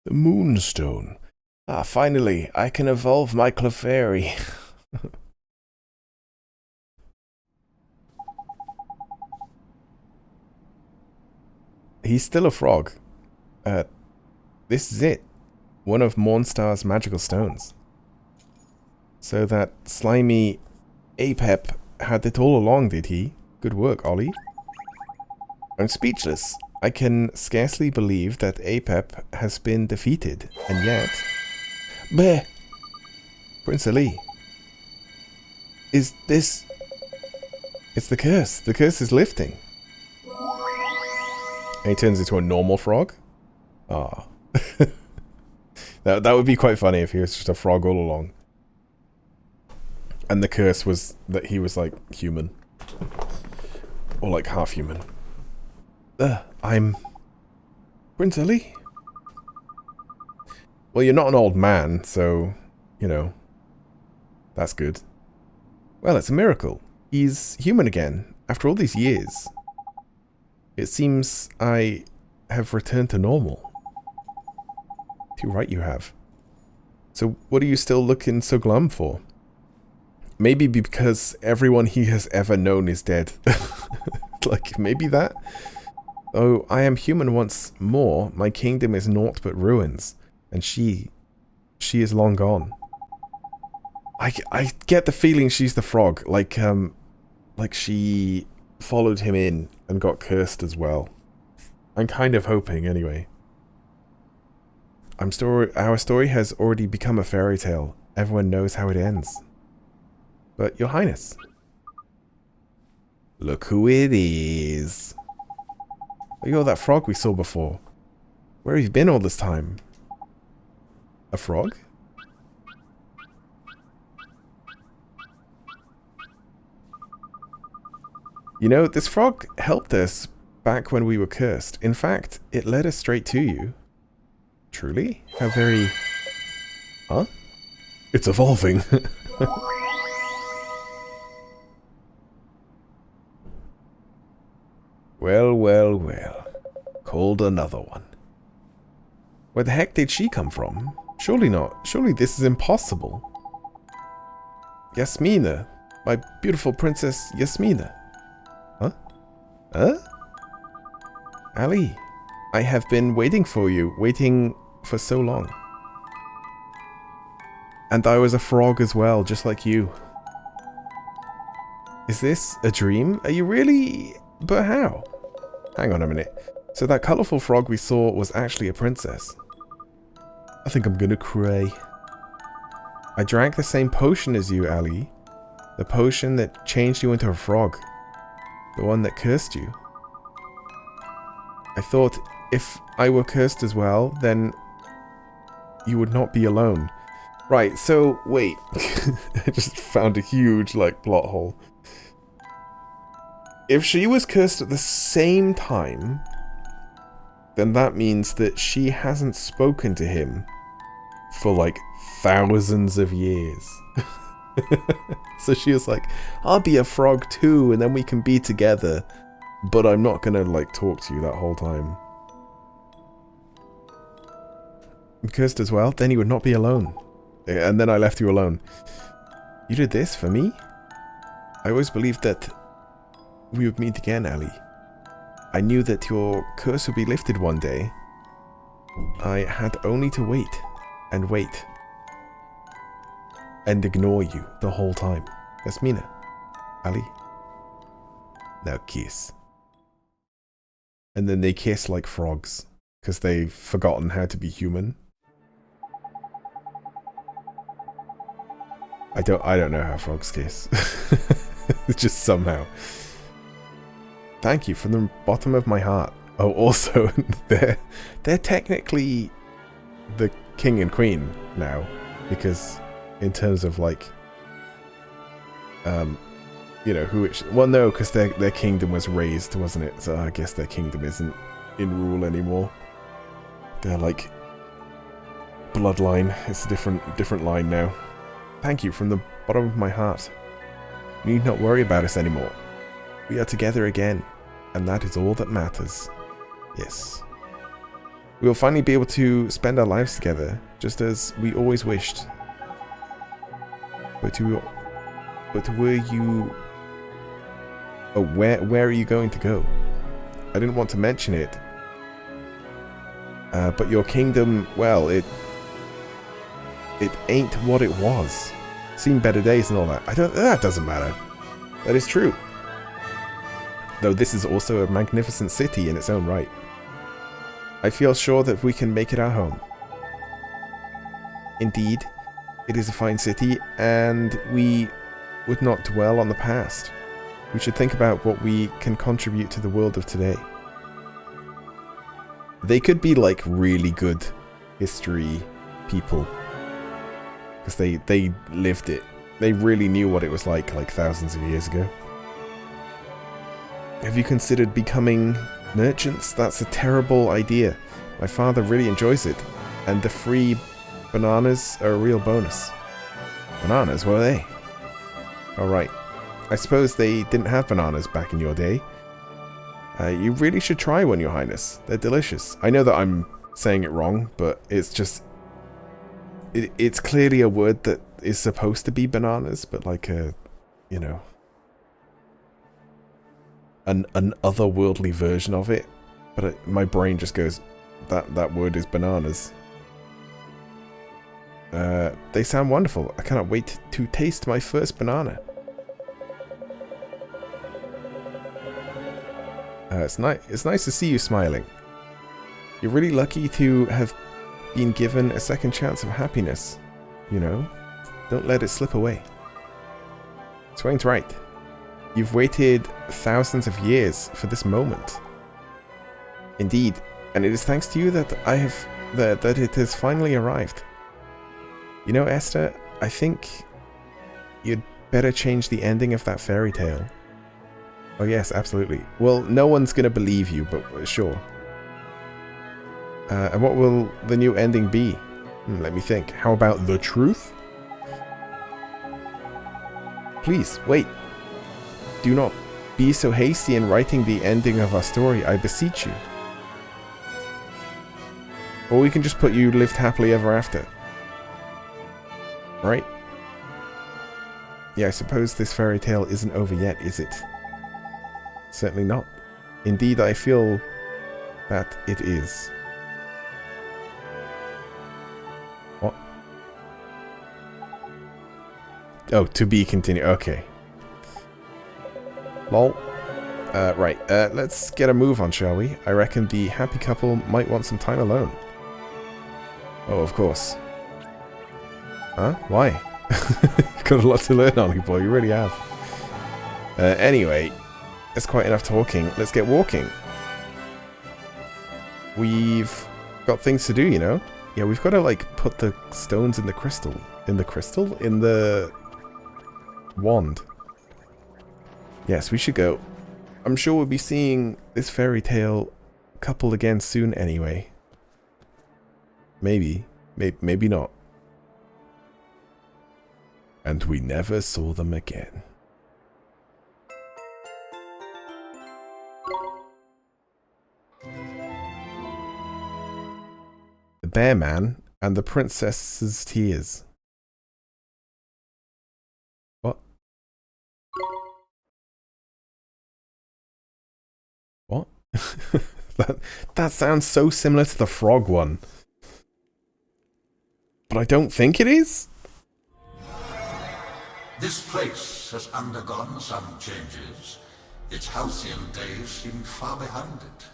The Moonstone. Ah, finally, I can evolve my Clefairy. He's still a frog. This is it. One of Mornstar's magical stones. So that slimy Apep had it all along, did he? Good work, Ollie. I'm speechless. I can scarcely believe that Apep has been defeated, and yet... Bleh! Prince Ali. Is this... It's the curse. The curse is lifting. And he turns into a normal frog? Ah. That would be quite funny if he was just a frog all along. And the curse was that he was like human. Or like half human. I'm Prince Ali. Well, you're not an old man, so, you know, that's good. Well, it's a miracle. He's human again, after all these years. It seems I have returned to normal. Too right you have. So what are you still looking so glum for? Maybe because everyone he has ever known is dead. Like, maybe that? Oh, I am human once more. My kingdom is naught but ruins. And she is long gone. I get the feeling she's the frog. Like she followed him in and got cursed as well. I'm kind of hoping, anyway. Our story has already become a fairy tale. Everyone knows how it ends. But, Your Highness... Look who it is. Oh, you're that frog we saw before. Where have you been all this time? A frog? You know, this frog helped us back when we were cursed. In fact, it led us straight to you. Truly? How very... Huh? It's evolving. Well, well, well. Called another one. Where the heck did she come from? Surely not. Surely this is impossible. Yasmina. My beautiful princess Yasmina. Huh? Huh? Ali, I have been waiting for you, waiting for so long. And I was a frog as well, just like you. Is this a dream? Are you really... But how? Hang on a minute. So that colourful frog we saw was actually a princess. I think I'm gonna cry. I drank the same potion as you, Ali. The potion that changed you into a frog. The one that cursed you. I thought if I were cursed as well, then you would not be alone. Right, so, wait. I just found a huge, like, plot hole. If she was cursed at the same time, then that means that she hasn't spoken to him for, like, thousands of years. So she was like, I'll be a frog too, and then we can be together. But I'm not gonna, like, talk to you that whole time. I'm cursed as well? Then you would not be alone. And then I left you alone. You did this for me? I always believed that we would meet again, Ali. I knew that your curse would be lifted one day. I had only to wait. And wait. And ignore you the whole time. Yasmina. Ali. Now kiss. And then they kiss like frogs, because they've forgotten how to be human. I don't know how frogs kiss. Just somehow. Thank you from the bottom of my heart. Oh, also, they're technically the king and queen now, because in terms of like, you know, who it well, no, because their kingdom was raised, wasn't it? So I guess their kingdom isn't in rule anymore. They're like bloodline. It's a different line now. Thank you from the bottom of my heart. You need not worry about us anymore. We are together again, and that is all that matters. Yes. We will finally be able to spend our lives together, just as we always wished. But were you... Oh, where are you going to go? I didn't want to mention it. But your kingdom, well, it ain't what it was. Seen better days and all that. That doesn't matter. That is true. Though this is also a magnificent city in its own right. I feel sure that we can make it our home. Indeed, it is a fine city, and we would not dwell on the past. We should think about what we can contribute to the world of today. They could be like really good history people. Because they lived it. They really knew what it was like thousands of years ago. Have you considered becoming merchants? That's a terrible idea. My father really enjoys it. And the free bananas are a real bonus. Bananas, what are they? Alright. I suppose they didn't have bananas back in your day. You really should try one, Your Highness. They're delicious. I know that I'm saying it wrong, but it's just... It's clearly a word that is supposed to be bananas, but like a, you know, an otherworldly version of it. But my brain just goes, that word is bananas. They sound wonderful. I cannot wait to taste my first banana. It's nice to see you smiling. You're really lucky to have been given a second chance of happiness. You know? Don't let it slip away. Swain's right. You've waited thousands of years for this moment. Indeed, and it is thanks to you that that it has finally arrived. You know, Esther, I think you'd better change the ending of that fairy tale. Oh yes, absolutely. Well, no one's gonna believe you, but sure. And what will the new ending be? Let me think. How about the truth? Please, wait. Do not be so hasty in writing the ending of our story, I beseech you. Or we can just put you lived happily ever after. Right? Yeah, I suppose this fairy tale isn't over yet, is it? Certainly not. Indeed, I feel that it is. What? Oh, to be continued. Okay. Lol. Right. Let's get a move on, shall we? I reckon the happy couple might want some time alone. Oh, of course. Huh? Why? You've got a lot to learn, Ollie boy. You really have. Anyway, that's quite enough talking. Let's get walking. We've got things to do, you know? Yeah, we've got to, like, put the stones in the crystal. In the crystal? In the wand. Yes, we should go. I'm sure we'll be seeing this fairy tale couple again soon anyway. Maybe. Maybe not. And we never saw them again. The Bear Man and the Princess's Tears. What? What? that sounds so similar to the frog one. But I don't think it is. This place has undergone some changes. Its halcyon days seem far behind it.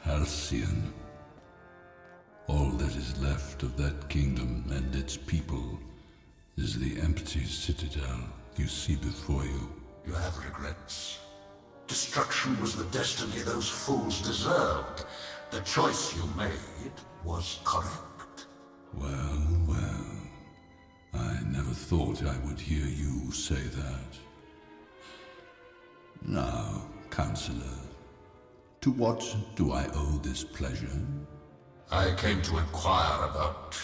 Halcyon. All that is left of that kingdom and its people is the empty citadel you see before you. You have regrets. Destruction was the destiny those fools deserved. The choice you made was correct. Well, well. I never thought I would hear you say that. Now, Counselor, to what do I owe this pleasure? I came to inquire about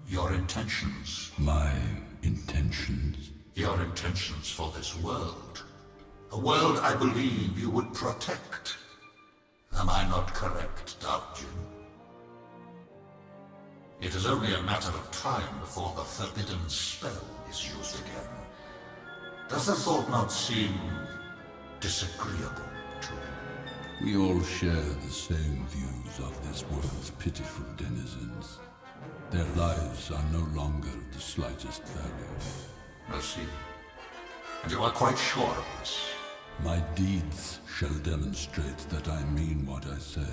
your intentions. My intentions? Your intentions for this world. A world I believe you would protect. Am I not correct, Darkjin? It is only a matter of time before the forbidden spell is used again. Does the thought not seem disagreeable to you? We all share the same views of this world's pitiful denizens. Their lives are no longer of the slightest value. I see. And you are quite sure of this? My deeds shall demonstrate that I mean what I say.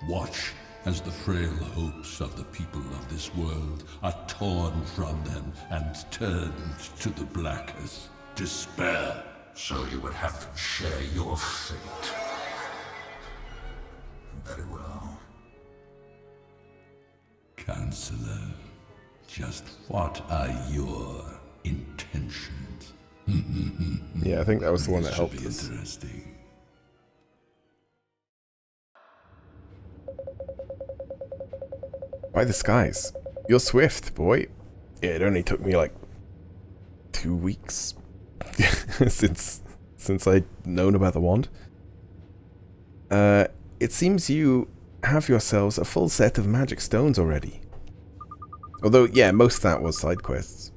Watch as the frail hopes of the people of this world are torn from them and turned to the blackest despair. So you would have them share your fate. Very well. Counselor, just what are your intentions? Yeah, I think that was the one that This helped should be us. interesting. By the skies. You're swift, boy. Yeah, it only took me like 2 weeks since I'd known about the wand. It seems you have yourselves a full set of magic stones already. Although, yeah, most of that was side quests.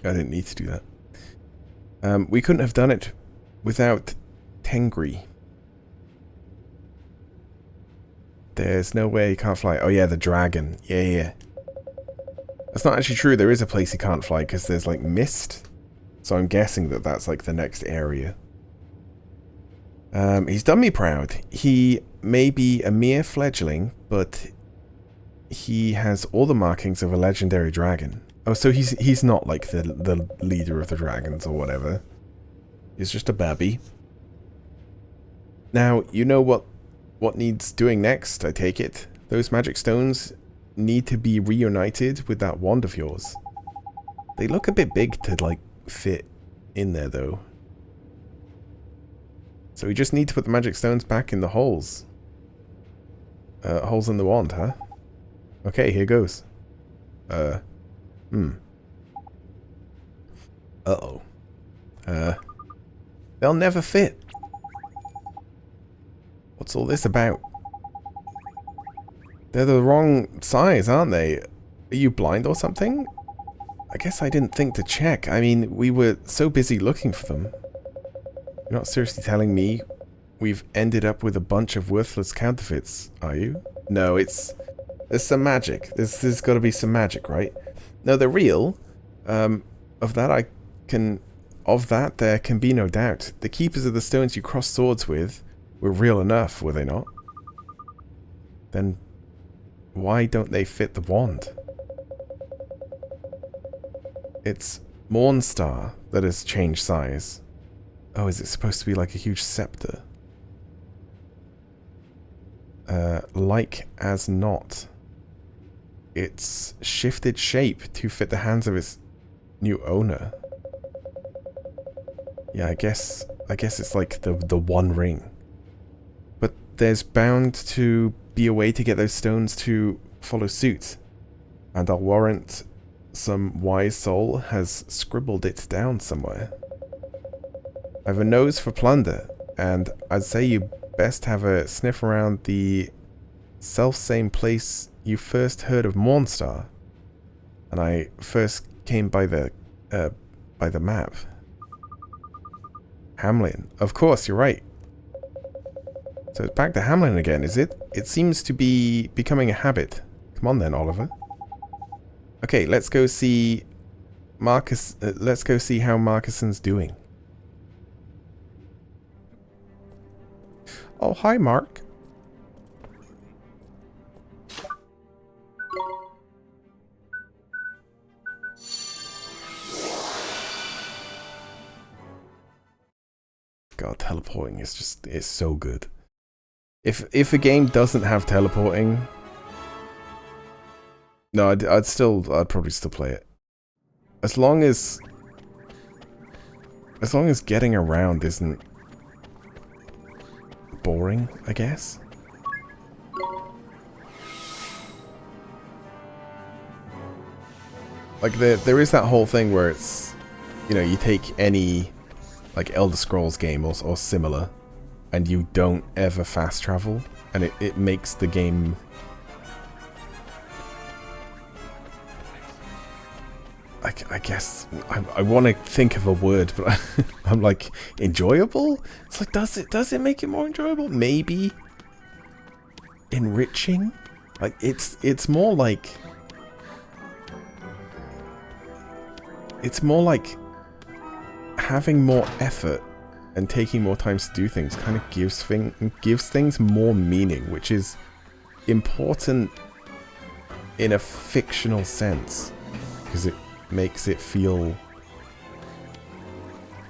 I didn't need to do that. We couldn't have done it without Tengri. There's no way he can't fly. Oh yeah, the dragon. Yeah. That's not actually true. There is a place he can't fly because there's like mist. So I'm guessing that that's like the next area. He's done me proud. He may be a mere fledgling, but he has all the markings of a legendary dragon. Oh, so he's not like the leader of the dragons or whatever. He's just a babby. Now, you know what needs doing next, I take it? Those magic stones need to be reunited with that wand of yours. They look a bit big to, like, fit in there, though. So we just need to put the magic stones back in the holes. Holes in the wand, huh? Okay, here goes. Uh-oh. They'll never fit. What's all this about? They're the wrong size, aren't they? Are you blind or something? I guess I didn't think to check. I mean, we were so busy looking for them. You're not seriously telling me we've ended up with a bunch of worthless counterfeits, are you? No, there's some magic. There's got to be some magic, right? No, they're real. Of that there can be no doubt. The keepers of the stones you crossed swords with were real enough, were they not? Then why don't they fit the wand? It's Mornstar that has changed size. Oh, is it supposed to be like a huge scepter? Like as not. It's shifted shape to fit the hands of its new owner. Yeah, I guess it's like the one ring. But there's bound to be a way to get those stones to follow suit. And I'll warrant some wise soul has scribbled it down somewhere. I have a nose for plunder, and I'd say you best have a sniff around the self-same place you first heard of Mornstar. And I first came by the map. Hamlin. Of course, you're right. So it's back to Hamlin again, is it? It seems to be becoming a habit. Come on then, Oliver. Okay, let's go see Marcus. Let's go see how Marcuson's doing. Oh, hi, Mark. God, teleporting is just, it's so good. If a game doesn't have teleporting, no, I'd probably still play it. As long as getting around isn't boring, I guess. Like there is that whole thing where it's, you know, you take any like Elder Scrolls game or similar, and you don't ever fast travel, and it makes the game I guess I want to think of a word, but I'm like, enjoyable? It's like, does it make it more enjoyable? Maybe enriching? Like it's more like having more effort and taking more time to do things kind of gives things more meaning, which is important in a fictional sense, because it makes it feel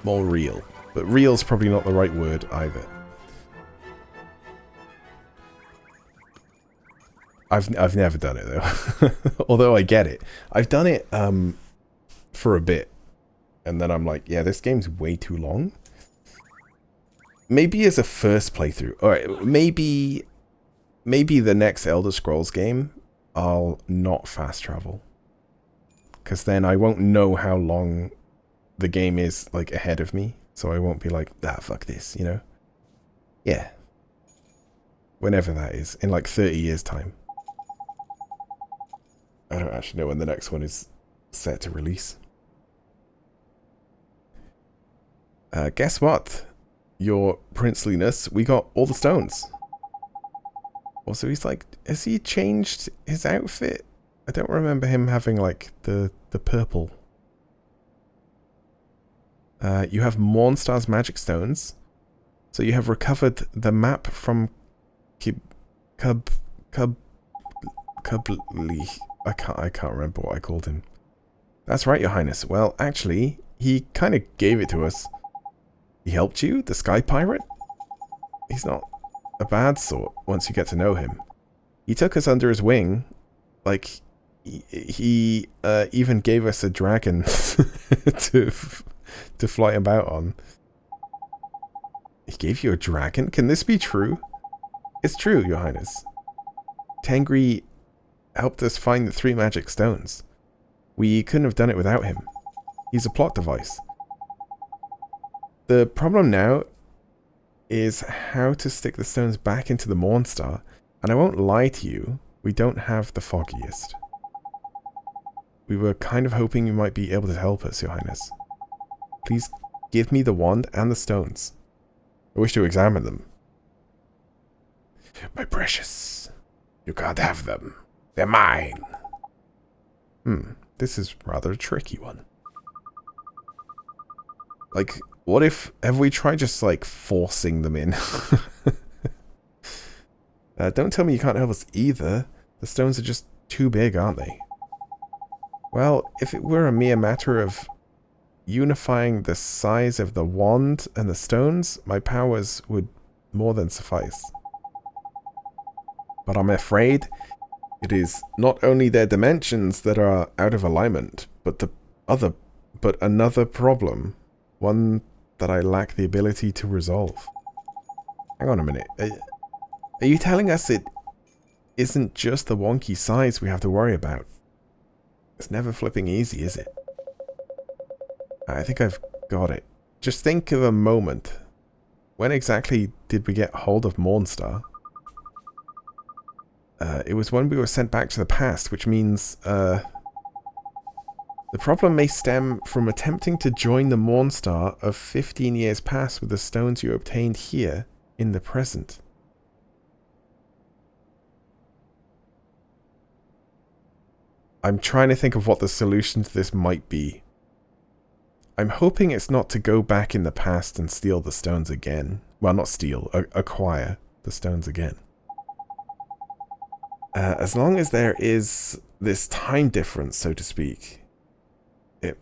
more real. But real's probably not the right word either. I've never done it though. Although I get it. I've done it for a bit, and then I'm like, yeah, this game's way too long. Maybe as a first playthrough. Alright, maybe the next Elder Scrolls game I'll not fast travel. Because then I won't know how long the game is, like, ahead of me. So I won't be like, ah, fuck this, you know? Yeah. Whenever that is. In like 30 years' time. I don't actually know when the next one is set to release. Guess what? Your princeliness, we got all the stones. Also, he's like, has he changed his outfit? I don't remember him having, like, the purple. You have Mornstar's magic stones. So you have recovered the map from Cubly. I can't remember what I called him. That's right, Your Highness. Well, actually, he kind of gave it to us. He helped you, the Sky Pirate? He's not a bad sort once you get to know him. He took us under his wing. Like, he even gave us a dragon to fly about on. He gave you a dragon? Can this be true? It's true, Your Highness. Tengri helped us find the 3 magic stones. We couldn't have done it without him. He's a plot device. The problem now is how to stick the stones back into the Mornstar, and I won't lie to you, we don't have the foggiest. We were kind of hoping you might be able to help us, Your Highness. Please give me the wand and the stones. I wish to examine them. My precious, you can't have them. They're mine. This is rather a tricky one. Like, what if... Have we tried just, like, forcing them in? Don't tell me you can't help us either. The stones are just too big, aren't they? Well, if it were a mere matter of unifying the size of the wand and the stones, my powers would more than suffice. But I'm afraid it is not only their dimensions that are out of alignment, but another problem, one that I lack the ability to resolve. Hang on a minute. Are you telling us it isn't just the wonky size we have to worry about? It's never flipping easy, is it? I think I've got it. Just think of a moment. When exactly did we get hold of Mornstar? It was when we were sent back to the past, which means, the problem may stem from attempting to join the Mornstar of 15 years past with the stones you obtained here in the present. I'm trying to think of what the solution to this might be. I'm hoping it's not to go back in the past and steal the stones again. Well, not steal, acquire the stones again. As long as there is this time difference, so to speak, it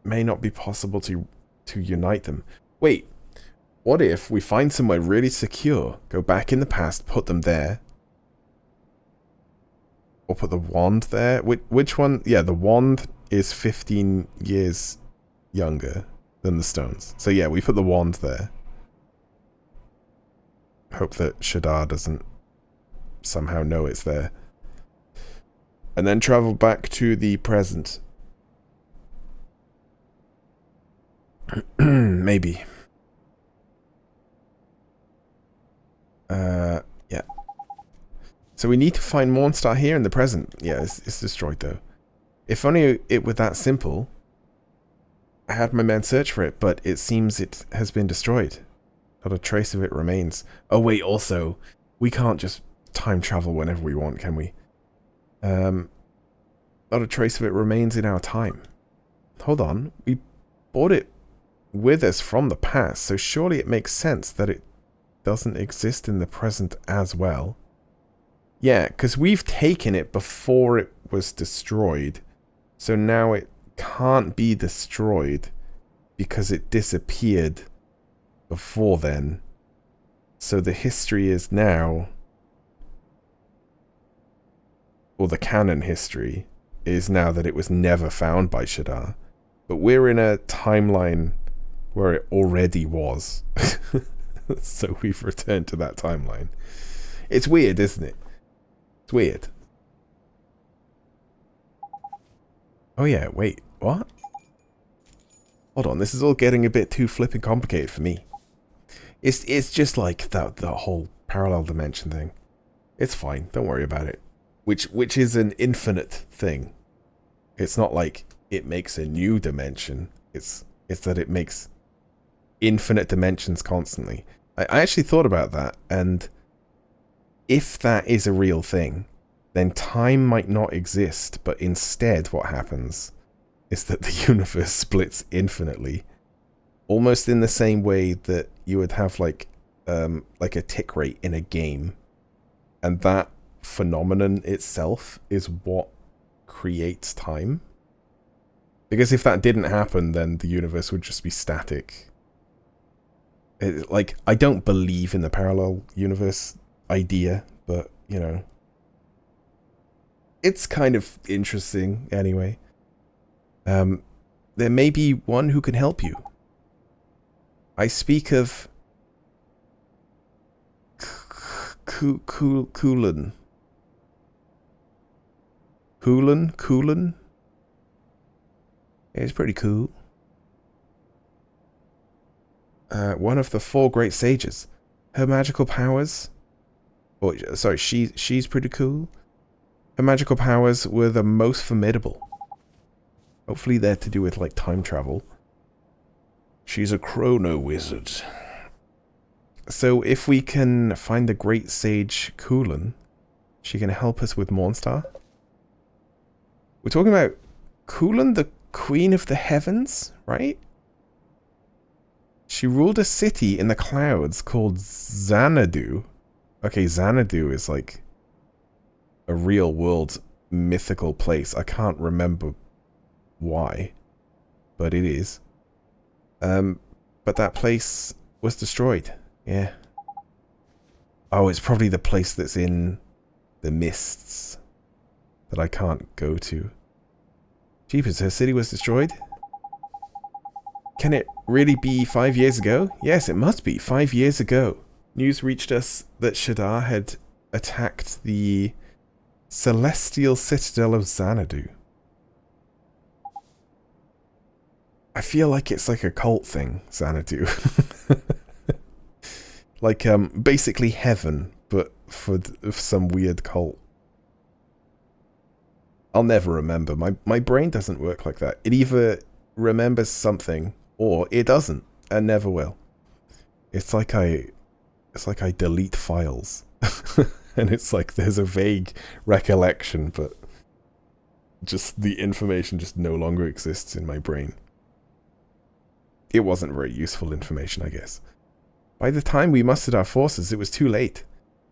may not be possible to unite them. Wait, what if we find somewhere really secure, go back in the past, put them there, or put the wand there? Which one? Yeah, the wand is 15 years younger than the stones. So yeah, we put the wand there. Hope that Shadar doesn't somehow know it's there. And then travel back to the present. Maybe. Yeah. So we need to find Mornstar here in the present. Yeah, it's destroyed though. If only it were that simple. I had my men search for it, but it seems it has been destroyed. Not a trace of it remains. Oh wait, also, we can't just time travel whenever we want, can we? Not a trace of it remains in our time. Hold on, we brought it with us from the past, so surely it makes sense that it doesn't exist in the present as well. Yeah, because we've taken it before it was destroyed, so now it can't be destroyed because it disappeared before then. So the history is now, or the canon history is now that it was never found by Shadar. But we're in a timeline where it already was. So we've returned to that timeline. It's weird, isn't it? It's weird. Oh yeah, wait, what? Hold on, this is all getting a bit too flippin' complicated for me. It's just like the whole parallel dimension thing. It's fine, don't worry about it. Which is an infinite thing. It's not like it makes a new dimension. It's that it makes infinite dimensions constantly. I actually thought about that, and if that is a real thing, then time might not exist, but instead what happens is that the universe splits infinitely. Almost in the same way that you would have like a tick rate in a game. And that phenomenon itself is what creates time. Because if that didn't happen, then the universe would just be static. Like, I don't believe in the parallel universe idea, but, you know, it's kind of interesting anyway. There may be one who can help you. I speak of Kulan. Kulan? Yeah, it's pretty cool. One of the 4 great sages. Her magical powers... Oh, sorry, she's pretty cool. Her magical powers were the most formidable. Hopefully they're to do with, like, time travel. She's a chrono wizard. So if we can find the great sage Kulan, she can help us with Mornstar. We're talking about Kulan, the queen of the heavens, right? She ruled a city in the clouds called Xanadu. Okay, Xanadu is like a real world mythical place. I can't remember why, but it is. But that place was destroyed. Yeah. Oh, it's probably the place that's in the mists that I can't go to. Jeepers, her city was destroyed? Can it really be 5 years ago? Yes, it must be 5 years ago. News reached us that Shadar had attacked the celestial citadel of Xanadu. I feel like it's like a cult thing, Xanadu. Like, basically heaven, but for some weird cult. I'll never remember. My brain doesn't work like that. It either remembers something or it doesn't, and never will. It's like I delete files. And it's like there's a vague recollection, but just the information just no longer exists in my brain. It wasn't very useful information, I guess. By the time we mustered our forces, it was too late.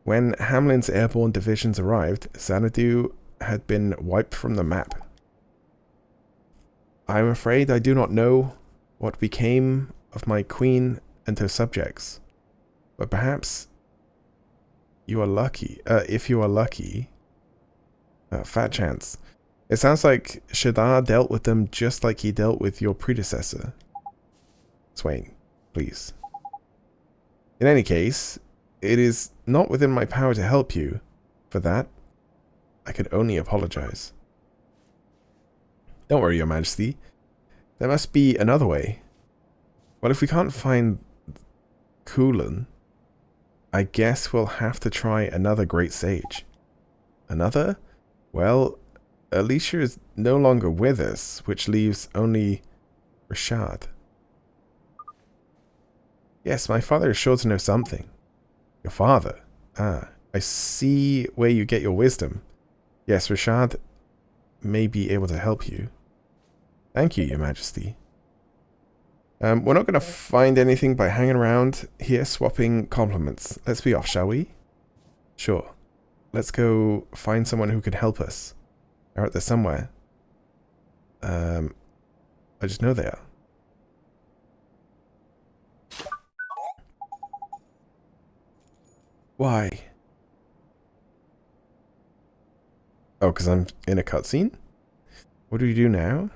When Hamlin's airborne divisions arrived, Xanadu had been wiped from the map. I am afraid I do not know what became of my queen and her subjects. But perhaps you are lucky. If you are lucky, fat chance. It sounds like Shadar dealt with them just like he dealt with your predecessor. Swain, please. In any case, it is not within my power to help you. For that, I could only apologize. Don't worry, Your Majesty. There must be another way. Well, if we can't find Kulan, I guess we'll have to try another great sage. Another? Well, Alicia is no longer with us, which leaves only Rashad. Yes, my father is sure to know something. Your father? Ah, I see where you get your wisdom. Yes, Rashad may be able to help you. Thank you, Your Majesty. We're not going to find anything by hanging around here swapping compliments. Let's be off, shall we? Sure. Let's go find someone who can help us. They're out there somewhere. I just know they are. Why? Oh, because I'm in a cutscene? What do we do now?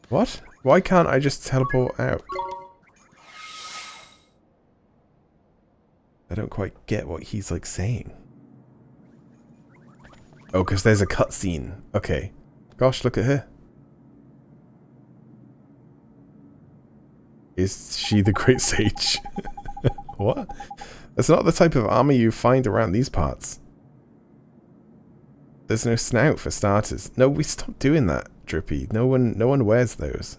What? Why can't I just teleport out? I don't quite get what he's like saying. Oh, because there's a cutscene. Okay. Gosh, look at her. Is she the Great Sage? What? That's not the type of armor you find around these parts. There's no snout for starters. No, we stopped doing that, Drippy. No one wears those.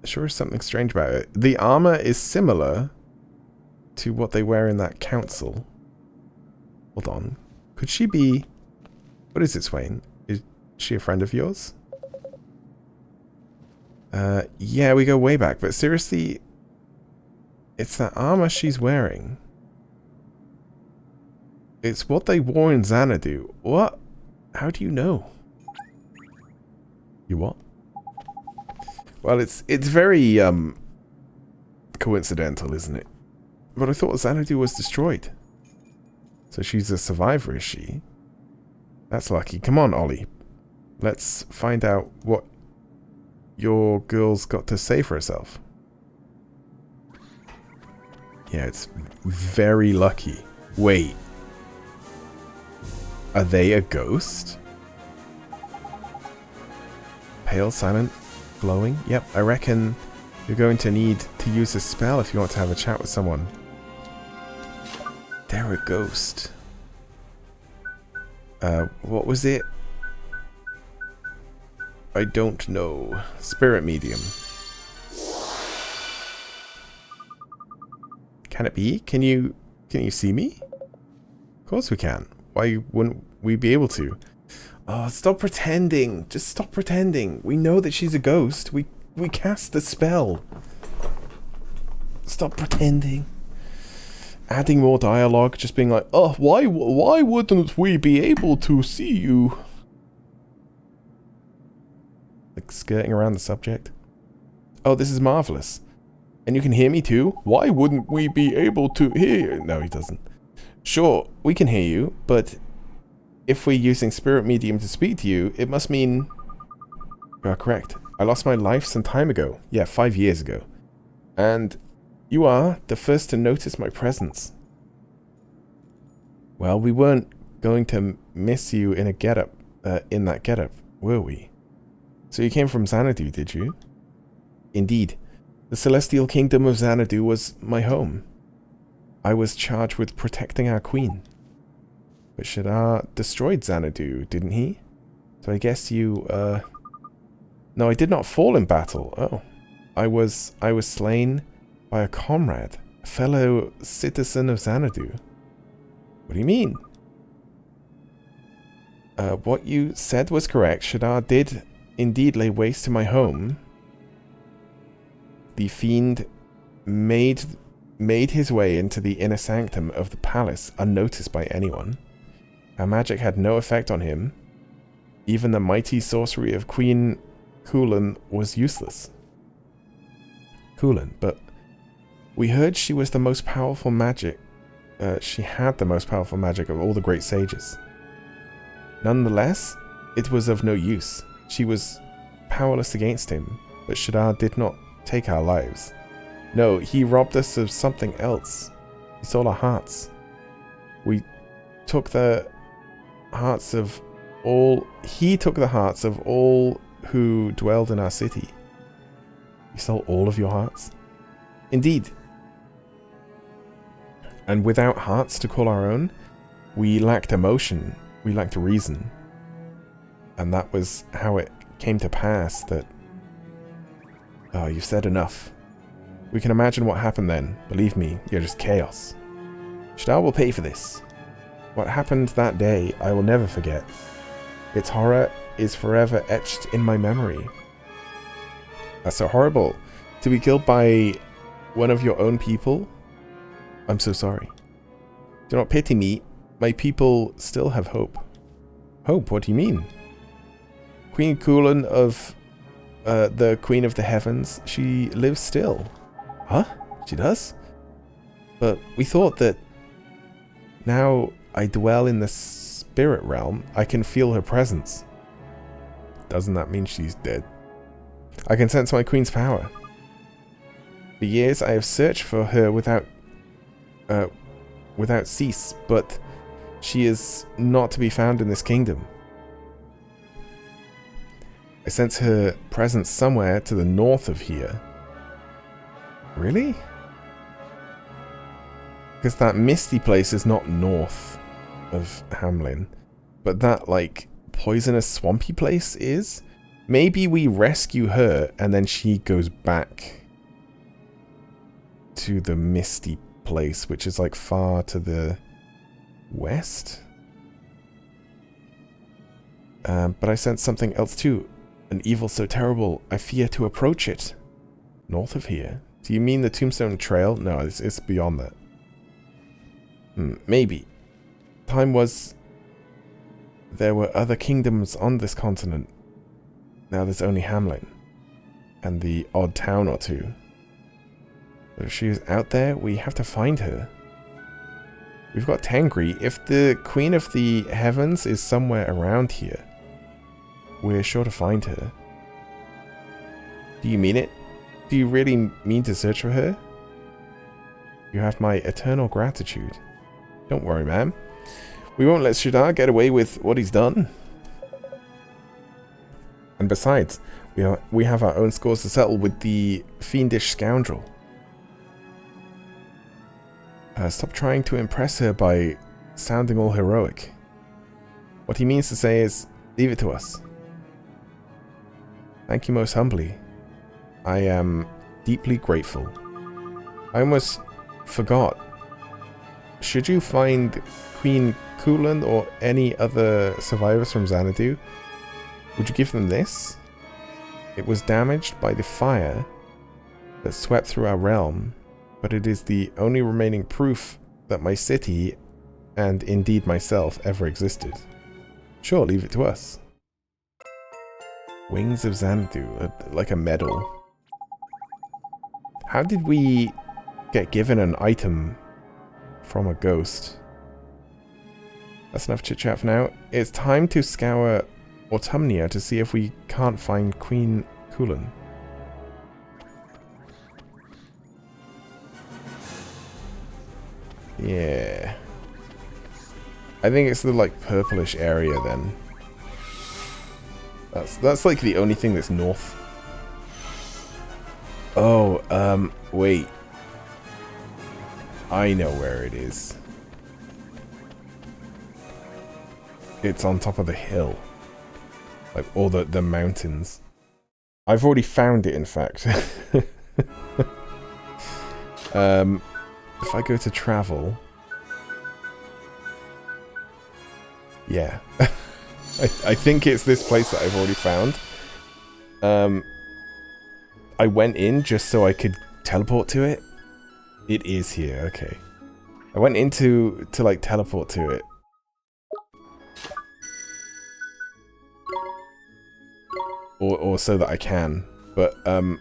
Sure is something strange about it. The armor is similar to what they wear in that council. Hold on. Could she be... What is it, Swain? Is she a friend of yours? Yeah, we go way back, but seriously, it's that armor she's wearing. It's what they wore in Xanadu. What? How do you know? You what? Well, it's very, coincidental, isn't it? But I thought Xanadu was destroyed. So she's a survivor, is she? That's lucky. Come on, Ollie. Let's find out what your girl's got to say for herself. Yeah, it's very lucky. Wait. Are they a ghost? Pale, silent, glowing? Yep, I reckon you're going to need to use a spell if you want to have a chat with someone. They're a ghost. What was it? I don't know. Spirit medium. Can it be? Can you see me? Of course we can. Why wouldn't we be able to? Oh, stop pretending. Just stop pretending. We know that she's a ghost. We cast the spell. Stop pretending. Adding more dialogue, just being like, oh, why wouldn't we be able to see you? Like skirting around the subject. Oh, this is marvelous. And you can hear me too? Why wouldn't we be able to hear you? No, he doesn't. Sure, we can hear you, but if we're using spirit medium to speak to you, it must mean... You are correct. I lost my life some time ago. Yeah, 5 years ago. And you are the first to notice my presence. Well, we weren't going to miss you in a getup, in that getup, were we? So you came from Xanadu, did you? Indeed. The celestial kingdom of Xanadu was my home. I was charged with protecting our queen. But Shadar destroyed Xanadu, didn't he? So I guess you, No, I did not fall in battle. Oh. I was slain by a comrade, a fellow citizen of Xanadu. What do you mean? What you said was correct. Shadar did indeed lay waste to my home. The fiend made his way into the inner sanctum of the palace unnoticed by anyone. Our magic had no effect on him. Even the mighty sorcery of Queen Kulan was useless. Kulan, but we heard she was the most powerful magic. She had the most powerful magic of all the great sages. Nonetheless, it was of no use. She was powerless against him, but Shadar did not take our lives. No, he robbed us of something else. He stole our hearts. We took the hearts of all... He took the hearts of all who dwelled in our city. He stole all of your hearts? Indeed. And without hearts to call our own, we lacked emotion. We lacked reason. And that was how it came to pass that... Oh, you've said enough. We can imagine what happened then. Believe me, you're just chaos. Shadar will pay for this. What happened that day, I will never forget. Its horror is forever etched in my memory. That's so horrible. To be killed by one of your own people? I'm so sorry. Do not pity me. My people still have hope. Hope? What do you mean? Queen Kulan of... the Queen of the Heavens, she lives still. Huh? She does? But we thought that now I dwell in the spirit realm, I can feel her presence. Doesn't that mean she's dead? I can sense my queen's power. For years I have searched for her without cease, but she is not to be found in this kingdom. I sense her presence somewhere to the north of here. Really? Because that misty place is not north of Hamlin, but that, like, poisonous swampy place is? Maybe we rescue her and then she goes back to the misty place, which is, like, far to the west? But I sense something else too. An evil so terrible, I fear to approach it. North of here? Do you mean the Tombstone Trail? No, it's beyond that. Maybe. Time was... There were other kingdoms on this continent. Now there's only Hamlin. And the odd town or two. But if she is out there, we have to find her. We've got Tangri. If the Queen of the Heavens is somewhere around here, we're sure to find her. Do you mean it? Do you really mean to search for her? You have my eternal gratitude. Don't worry, ma'am. We won't let Shadar get away with what he's done. And besides, we have our own scores to settle with the fiendish scoundrel. Stop trying to impress her by sounding all heroic. What he means to say is, leave it to us. Thank you most humbly. I am deeply grateful. I almost forgot. Should you find Queen Kulan or any other survivors from Xanadu, would you give them this? It was damaged by the fire that swept through our realm, but it is the only remaining proof that my city, and indeed myself, ever existed. Sure, leave it to us. Wings of Xanadu, like a medal. How did we get given an item from a ghost? That's enough chit-chat for now. It's time to scour Autumnia to see if we can't find Queen Kulan. Yeah. I think it's the like purplish area then. That's like the only thing that's north. Oh, wait. I know where it is. It's on top of the hill. Like all the mountains. I've already found it, in fact. If I go to travel... Yeah. I think it's this place that I've already found. I went in just so I could teleport to it. It is here, okay. I went in to like teleport to it. Or so that I can. But I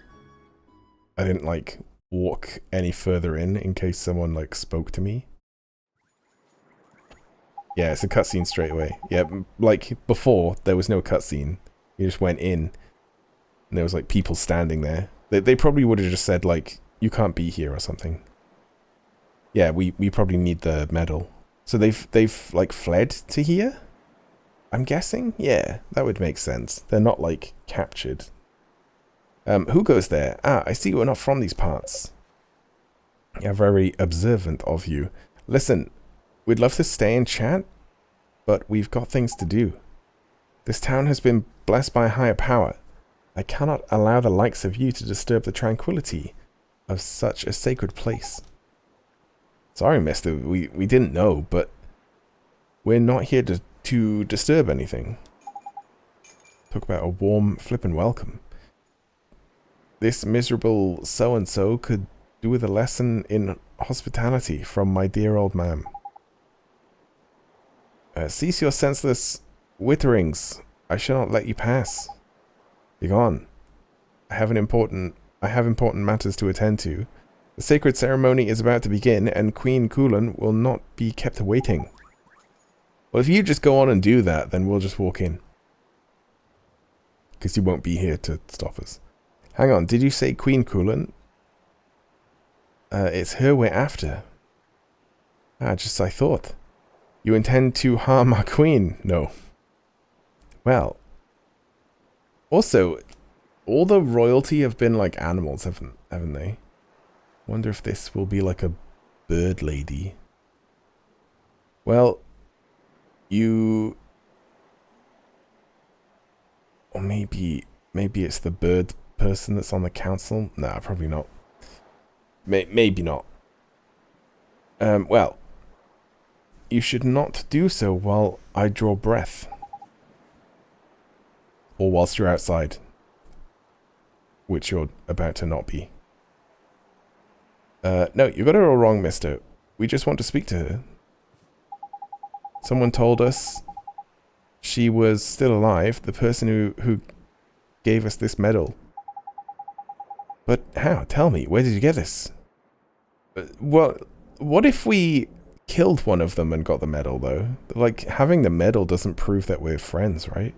didn't like walk any further in case someone like spoke to me. Yeah, it's a cutscene straight away. Yeah, like before there was no cutscene. You just went in and there was like people standing there. They probably would have just said like, you can't be here or something. Yeah, we probably need the medal. So they've like fled to here? I'm guessing? Yeah, that would make sense. They're not like captured. Who goes there? Ah, I see we're not from these parts. Yeah, very observant of you. Listen, we'd love to stay and chat, but we've got things to do. This town has been blessed by a higher power. I cannot allow the likes of you to disturb the tranquility of such a sacred place. Sorry, mister, we didn't know, but we're not here to disturb anything. Talk about a warm, flippin' welcome. This miserable so-and-so could do with a lesson in hospitality from my dear old ma'am. Cease your senseless witterings. I shall not let you pass. Begone. I have important matters to attend to. The sacred ceremony is about to begin, and Queen Kulan will not be kept waiting. Well, if you just go on and do that, then we'll just walk in. Because you won't be here to stop us. Hang on, did you say Queen Kulan? It's her we're after. Ah, just as I thought. You intend to harm our queen? No. Well. Also, all the royalty have been like animals, haven't they? Wonder if this will be like a bird lady. Well, you... Or maybe it's the bird person that's on the council? Nah, probably not. Maybe not. Well, you should not do so while I draw breath. Or whilst you're outside. Which you're about to not be. No, you got it all wrong, mister. We just want to speak to her. Someone told us she was still alive, the person who gave us this medal. But how? Tell me, where did you get this? Well, what if we killed one of them and got the medal, though? Like, having the medal doesn't prove that we're friends, right?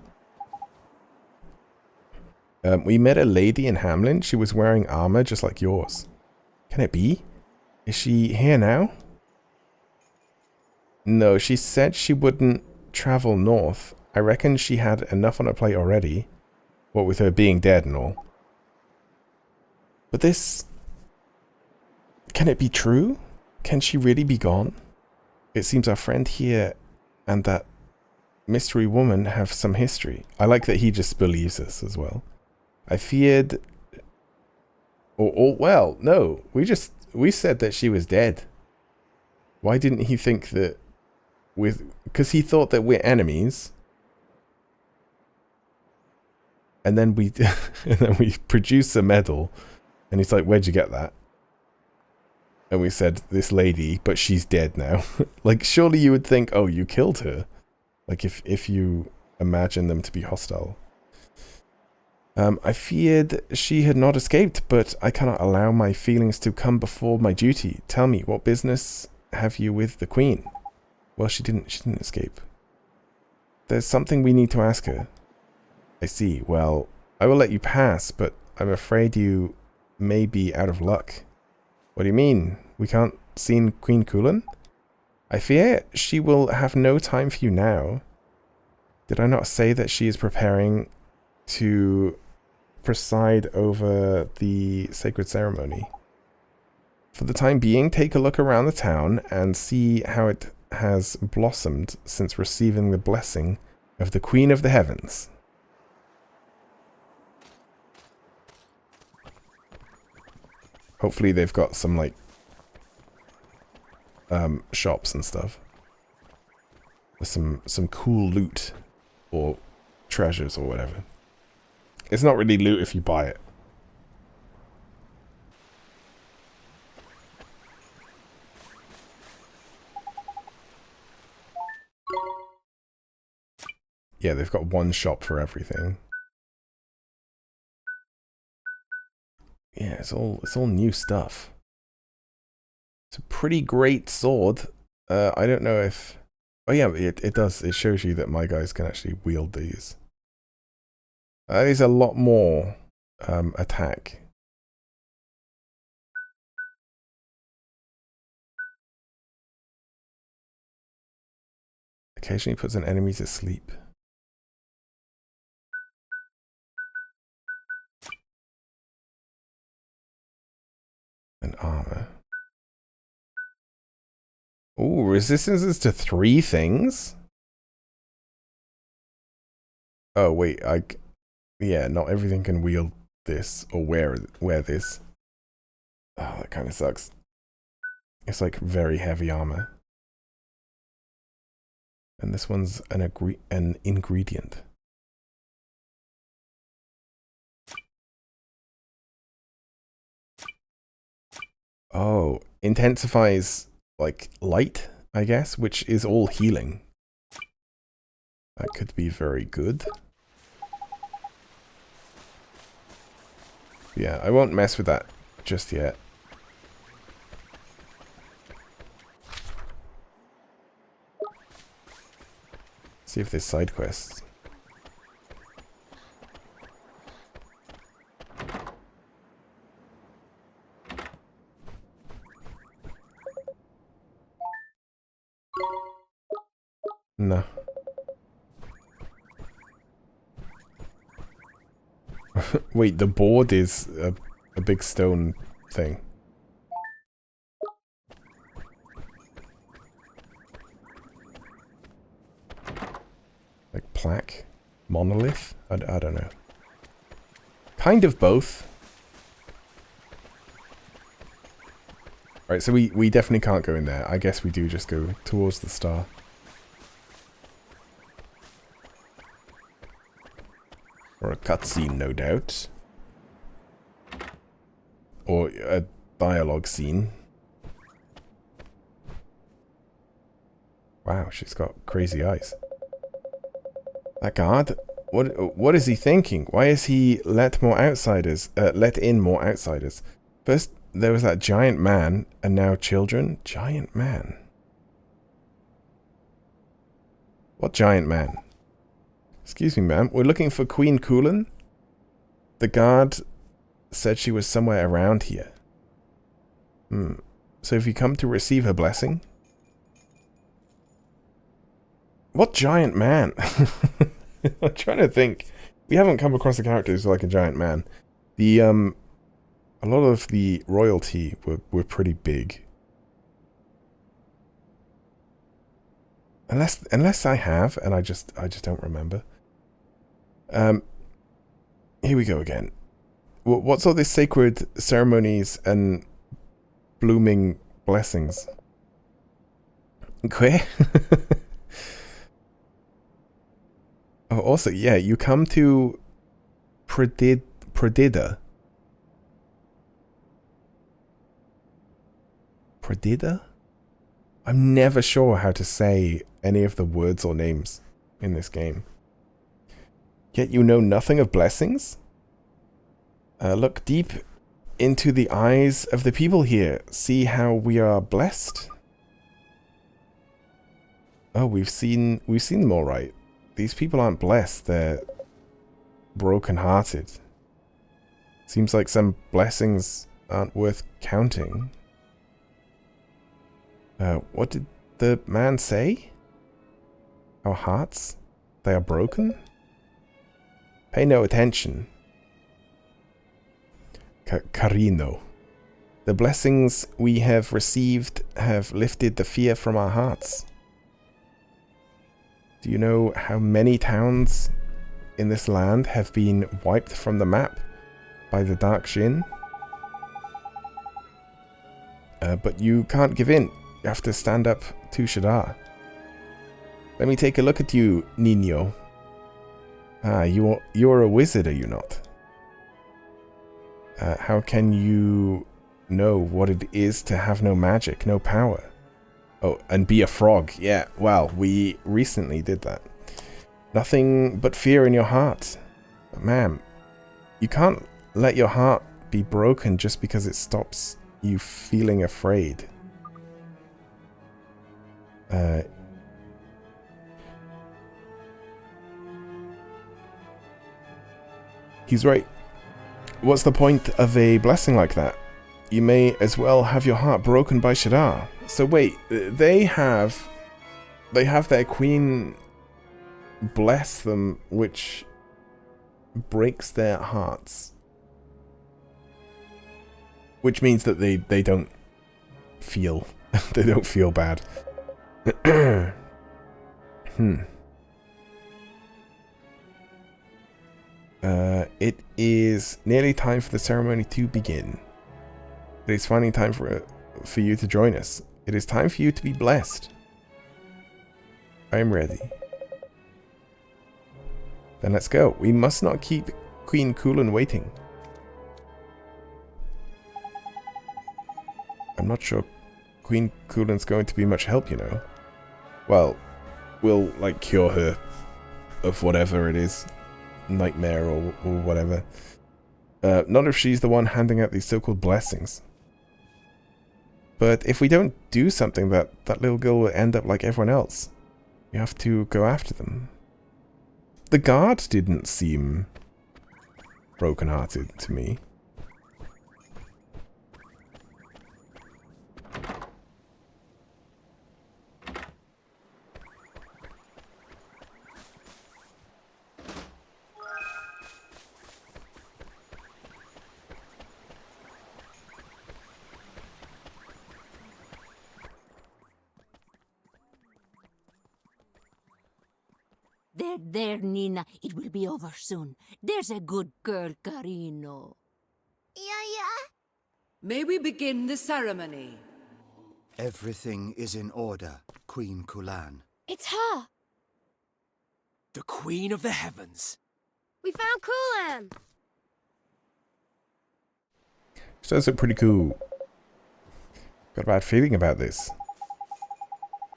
We met a lady in Hamlin. She was wearing armor just like yours. Can it be? Is she here now? No, she said she wouldn't travel north. I reckon she had enough on her plate already. What with her being dead and all. But this... Can it be true? Can she really be gone? It seems our friend here and that mystery woman have some history. I like that he just believes us as well. I feared... Or well, no. We said that she was dead. Why didn't he think that because he thought that we're enemies. And then we produce a medal. And he's like, where'd you get that? And we said, this lady, but she's dead now. Like, surely you would think, oh, you killed her. Like, if you imagine them to be hostile. I feared she had not escaped, but I cannot allow my feelings to come before my duty. Tell me, what business have you with the Queen? Well, she didn't escape. There's something we need to ask her. I see. Well, I will let you pass, but I'm afraid you may be out of luck. What do you mean? We can't see Queen Kulan? I fear she will have no time for you now. Did I not say that she is preparing to preside over the sacred ceremony? For the time being, take a look around the town and see how it has blossomed since receiving the blessing of the Queen of the Heavens. Hopefully they've got some, like, shops and stuff. With some cool loot. Or treasures or whatever. It's not really loot if you buy it. Yeah, they've got one shop for everything. Yeah, it's all new stuff. It's a pretty great sword. I don't know if... Oh yeah, it does. It shows you that my guys can actually wield these. That is a lot more attack. Occasionally puts an enemy to sleep. And armor. Ooh, resistances to 3 things? Oh, wait, yeah, not everything can wield this or wear this. Oh, that kind of sucks. It's like very heavy armor. And this one's an ingredient. Oh, intensifies like light, I guess, which is all healing. That could be very good. Yeah, I won't mess with that just yet. See if there's side quests. No. Wait, the board is a big stone thing. Like plaque? Monolith? I don't know. Kind of both. Right, so we definitely can't go in there. I guess we do just go towards the star. Or a cutscene, no doubt. Or a dialogue scene. Wow, she's got crazy eyes. That guard? What is he thinking? Why is he let in more outsiders? First there was that giant man, and now children? Giant man. What giant man? Excuse me, ma'am. We're looking for Queen Kulan. The guard said she was somewhere around here. So have you come to receive her blessing? What giant man? I'm trying to think. We haven't come across a character who's like a giant man. A lot of the royalty were pretty big. Unless I have, and I just don't remember. Here we go again. What's all these sacred ceremonies and blooming blessings? Okay. Oh, also, yeah, you come to Pradida. Pradida? I'm never sure how to say any of the words or names in this game. Yet you know nothing of blessings? Look deep into the eyes of the people here. See how we are blessed? Oh, we've seen them all right. These people aren't blessed, they're broken-hearted. Seems like some blessings aren't worth counting. What did the man say? Our hearts? They are broken? Pay no attention. Carino. The blessings we have received have lifted the fear from our hearts. Do you know how many towns in this land have been wiped from the map by the Dark Shin? But you can't give in. You have to stand up to Shadar. Let me take a look at you, Nino. Ah, you're a wizard, are you not? How can you know what it is to have no magic, no power? Oh, and be a frog. Yeah, well, we recently did that. Nothing but fear in your heart. But ma'am, you can't let your heart be broken just because it stops you feeling afraid. He's right. What's the point of a blessing like that? You may as well have your heart broken by Shadar. So wait, they have their queen bless them, which breaks their hearts. Which means that they don't feel they don't feel bad. It is nearly time for the ceremony to begin. It is finally time for you to join us. It is time for you to be blessed. I am ready. Then let's go. We must not keep Queen Kulan waiting. I'm not sure Queen Kulan's going to be much help, you know. Well, we'll, like, cure her of whatever it is. Nightmare or whatever. Not if she's the one handing out these so-called blessings. But if we don't do something, that little girl will end up like everyone else. You have to go after them. The guard didn't seem broken-hearted to me. There, Nina. It will be over soon. There's a good girl, Carino. Yeah. May we begin the ceremony? Everything is in order, Queen Kulan. It's her. The Queen of the Heavens. We found Kulan. She does look pretty cool. Got a bad feeling about this.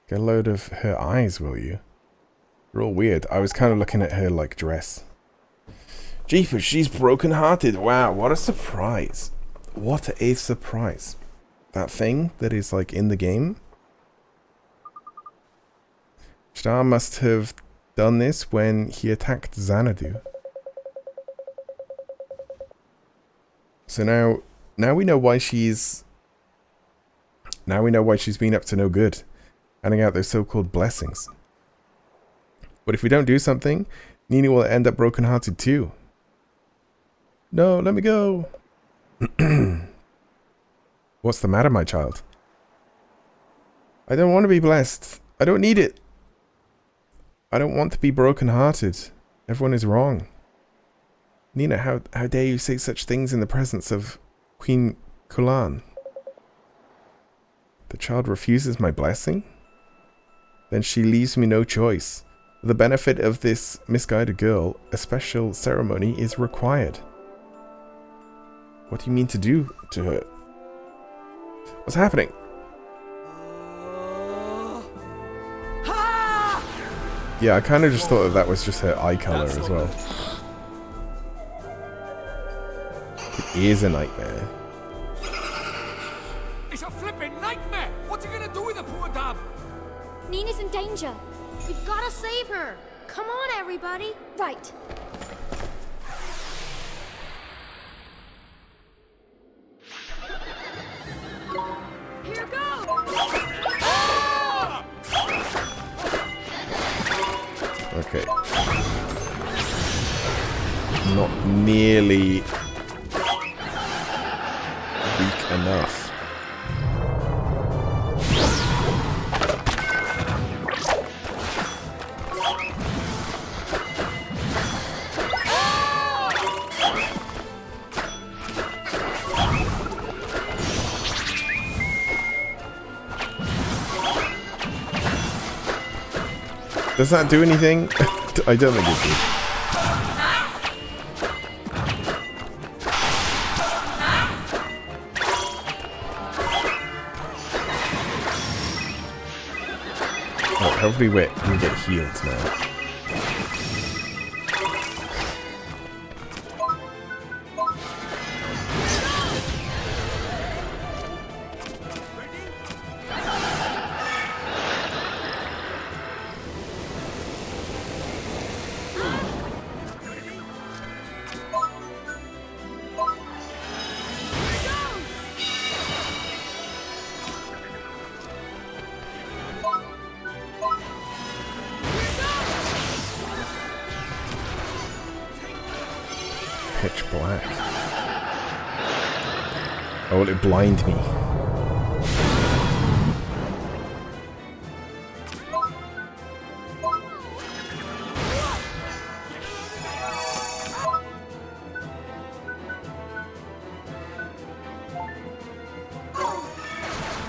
Get a load of her eyes, will you? They're all weird. I was kind of looking at her, like, dress. Jeepers, she's broken-hearted. Wow, what a surprise. What a surprise. That thing that is, like, in the game. Shadar must have done this when he attacked Xanadu. So now we know why she's... Now we know why she's been up to no good. Handing out those so-called blessings. But if we don't do something, Nini will end up broken-hearted too. No, let me go. What's the matter, my child? I don't want to be blessed. I don't need it. I don't want to be broken-hearted. Everyone is wrong. Nina, how dare you say such things in the presence of Queen Kulan? The child refuses my blessing? Then she leaves me no choice. For the benefit of this misguided girl, a special ceremony is required. What do you mean to do to her? What's happening? Yeah, I kind of just thought that was just her eye color as well. It is a nightmare. It's a flipping nightmare! What's he gonna do with the poor dab? Nina's in danger. We've got to save her. Come on, everybody. Right. Here goes! Okay. Not nearly weak enough. Does that do anything? I don't think it did. Oh, hopefully we get healed now. Pitch black. Oh, will it blind me?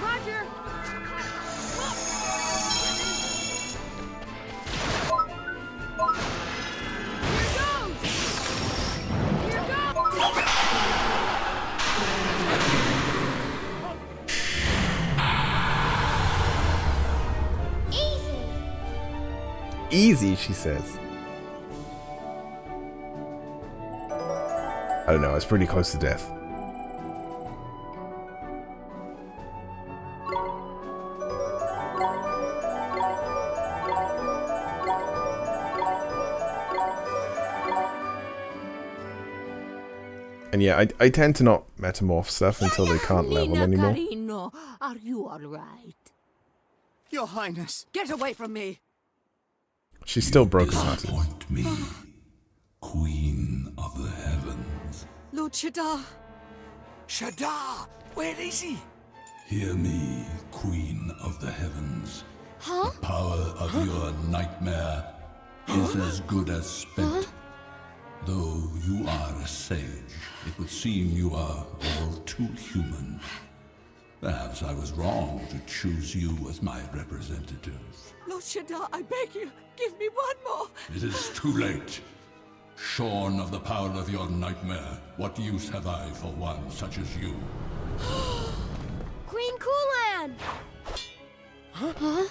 Roger. Easy, she says. I don't know, it's pretty close to death. And yeah, I tend to not metamorph stuff until they can't level Nina anymore. Carino, are you all right? Your Highness, get away from me! She's still broken-hearted. Disappoint me, Queen of the Heavens. Lord Shadar, Shadar! Where is he? Hear me, Queen of the Heavens. Huh? The power of your nightmare is as good as spent. Though you are a sage, it would seem you are all too human. Perhaps I was wrong to choose you as my representative. Lord Shadar, I beg you, give me one more! It is too late. Shorn of the power of your nightmare, what use have I for one such as you? Queen Kulan! Huh?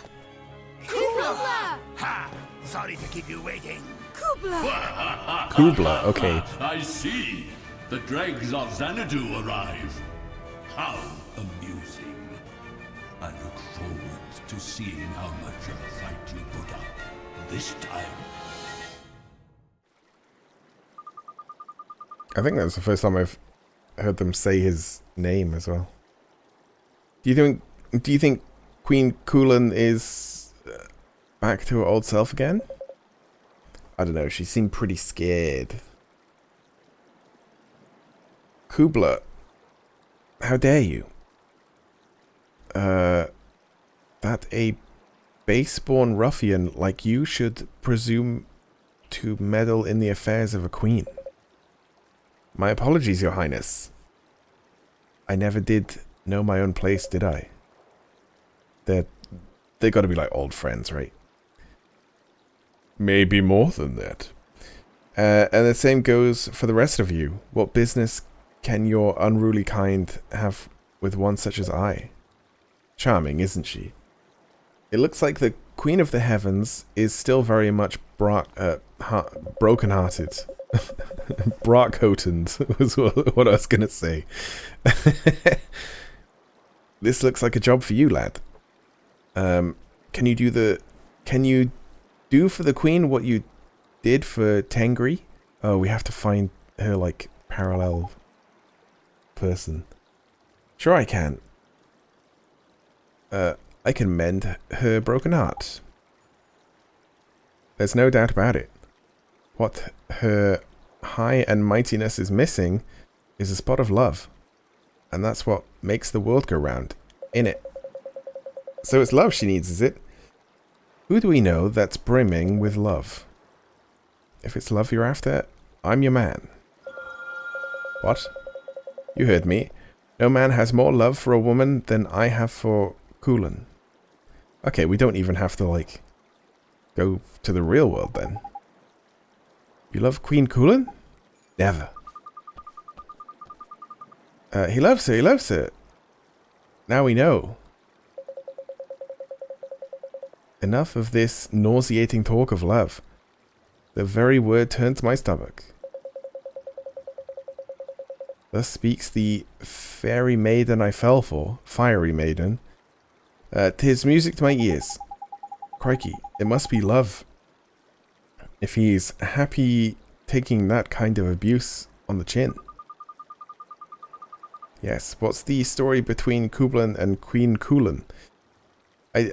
Kubla! Ha! Sorry to keep you waiting. Kubla! Kubla, okay. I see. The dregs of Xanadu arrive. How amusing. I look forward to seeing how much of a fight you put up this time. I think that's the first time I've heard them say his name as well. Do you think Queen Kulan is back to her old self again? I don't know, she seemed pretty scared. Kubla, how dare you? That a base-born ruffian like you should presume to meddle in the affairs of a queen. My apologies, Your Highness. I never did know my own place, did I? They gotta be like old friends, right? Maybe more than that. And the same goes for the rest of you. What business can your unruly kind have with one such as I? Charming, isn't she? It looks like the Queen of the Heavens is still very much broken-hearted. Brock-hotened was what I was going to say. This looks like a job for you, lad. Can you do for the Queen what you did for Tengri? Oh, we have to find her, like, parallel person. Sure I can. I can mend her broken heart. There's no doubt about it. What her high and mightiness is missing is a spot of love. And that's what makes the world go round, innit? So it's love she needs, is it? Who do we know that's brimming with love? If it's love you're after, I'm your man. What? You heard me. No man has more love for a woman than I have for Kulan. Okay, we don't even have to, like, go to the real world then. You love Queen Kulan? Never. He loves her. Now we know. Enough of this nauseating talk of love. The very word turns my stomach. Thus speaks the fairy maiden I fell for, fiery maiden. 'Tis music to my ears. Crikey, it must be love. If he's happy taking that kind of abuse on the chin. Yes, what's the story between Kublan and Queen Kulan? I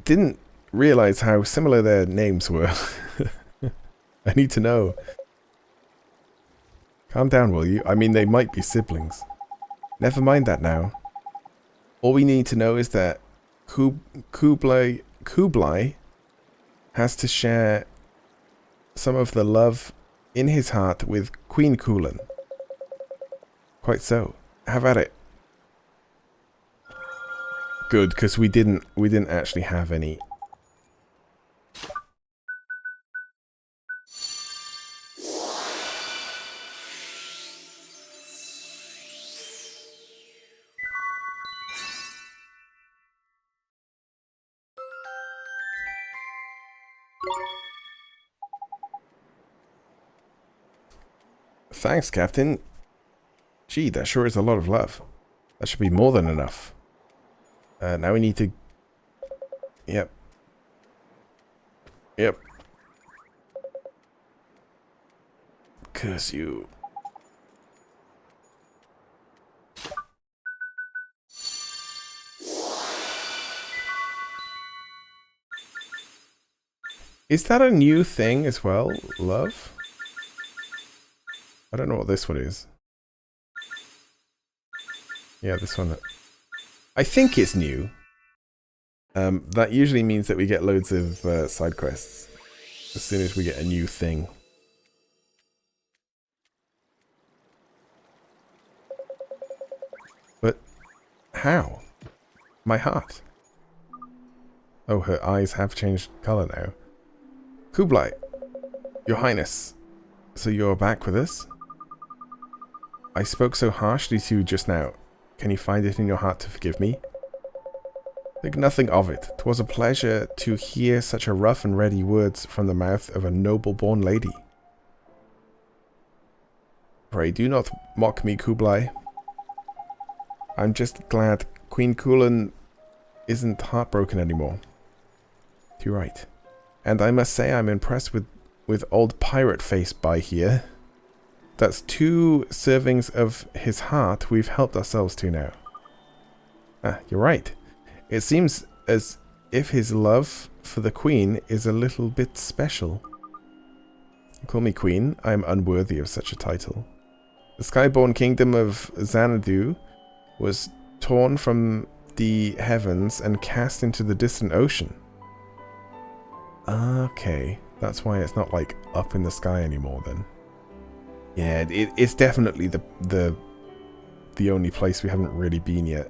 didn't realize how similar their names were. I need to know. Calm down, will you? I mean, they might be siblings. Never mind that now. All we need to know is that Kublai has to share some of the love in his heart with Queen Kulan. Quite so. Have at it. Good, because we didn't actually have any. Thanks, Captain. Gee, that sure is a lot of love. That should be more than enough. Now we need to... Yep. Curse you. Is that a new thing as well, love? I don't know what this one is. Yeah, this one. I think it's new. That usually means that we get loads of side quests as soon as we get a new thing. But how? My heart. Oh, her eyes have changed colour now. Kublai, Your Highness, so you're back with us? I spoke so harshly to you just now. Can you find it in your heart to forgive me? Think nothing of it. 'Twas a pleasure to hear such a rough and ready words from the mouth of a noble-born lady. Pray do not mock me, Kublai. I'm just glad Queen Kulan isn't heartbroken anymore. You're right. And I must say I'm impressed with old Pirate Face by here. That's 2 servings of his heart we've helped ourselves to now. Ah, you're right. It seems as if his love for the Queen is a little bit special. You call me Queen, I am unworthy of such a title. The skyborn kingdom of Xanadu was torn from the heavens and cast into the distant ocean. Okay, that's why it's not like up in the sky anymore then. Yeah, it's definitely the only place we haven't really been yet.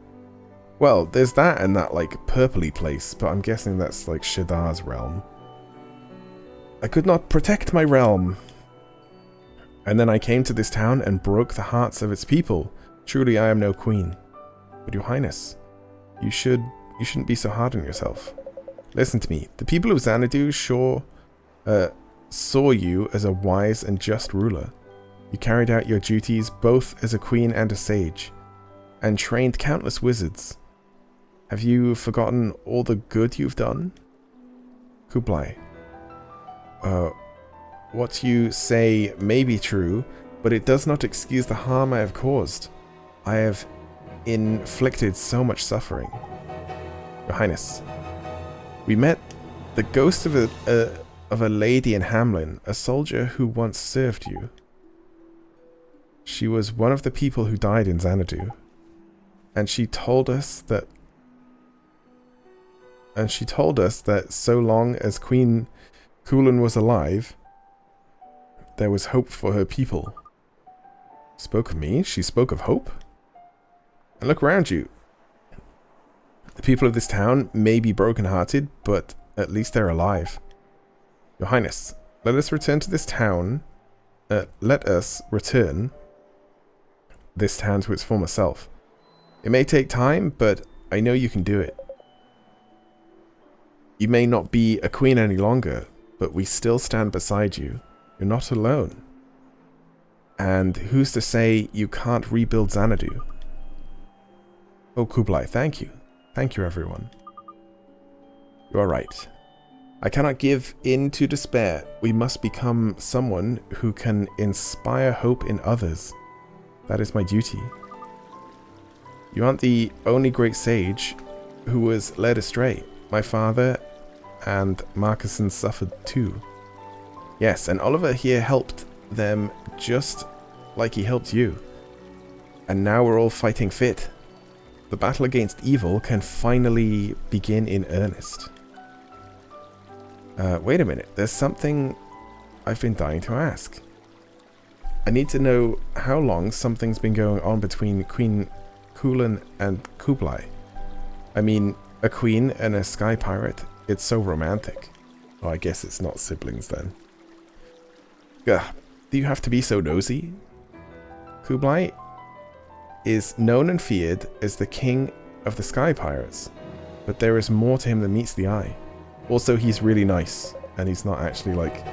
Well, there's that and that like purpley place, but I'm guessing that's like Shadar's realm. I could not protect my realm. And then I came to this town and broke the hearts of its people. Truly I am no queen. But your highness, you shouldn't be so hard on yourself. Listen to me. The people of Xanadu saw you as a wise and just ruler. You carried out your duties both as a queen and a sage, and trained countless wizards. Have you forgotten all the good you've done? Kublai. What you say may be true, but it does not excuse the harm I have caused. I have inflicted so much suffering. Your Highness, we met the ghost of a lady in Hamlin, a soldier who once served you. She was one of the people who died in Xanadu, and she told us that so long as Queen Kulan was alive, there was hope for her people. Spoke of me? She spoke of hope? And look around you. The people of this town may be broken-hearted, but at least they're alive. Your Highness, let us return to this town. Let us return this town to its former self. It may take time, but I know you can do it. You may not be a queen any longer, but we still stand beside you. You're not alone. And who's to say you can't rebuild Xanadu? Oh, Kublai, thank you. Thank you, everyone. You are right. I cannot give in to despair. We must become someone who can inspire hope in others. That is my duty. You aren't the only great sage who was led astray. My father and Marcuson suffered too. Yes, and Oliver here helped them just like he helped you. And now we're all fighting fit. The battle against evil can finally begin in earnest. Wait a minute, there's something I've been dying to ask. I need to know how long something's been going on between Queen Kulan and Kublai. I mean, a queen and a sky pirate, it's so romantic. Oh, I guess it's not siblings then. Ugh, do you have to be so nosy? Kublai is known and feared as the king of the sky pirates, but there is more to him than meets the eye. Also, he's really nice, and he's not actually like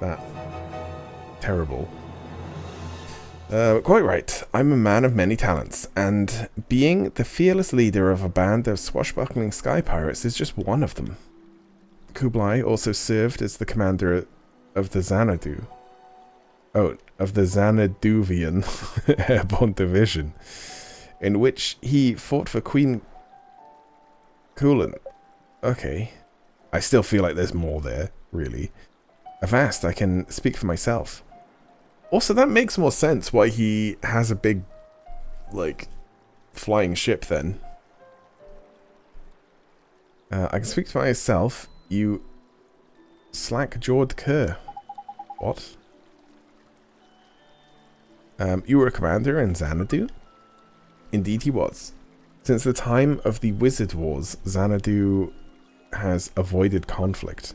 that terrible. Quite right. I'm a man of many talents, and being the fearless leader of a band of swashbuckling sky pirates is just one of them. Kublai also served as the commander of the Xanadu. Oh, of the Xanaduvian Airborne Division, in which he fought for Queen Kulan. Okay. I still feel like there's more there, really. Avast, I can speak for myself. Also, that makes more sense why he has a big, like, flying ship then. I can speak for myself. You slack-jawed cur. What? You were a commander in Xanadu? Indeed he was. Since the time of the Wizard Wars, Xanadu has avoided conflict.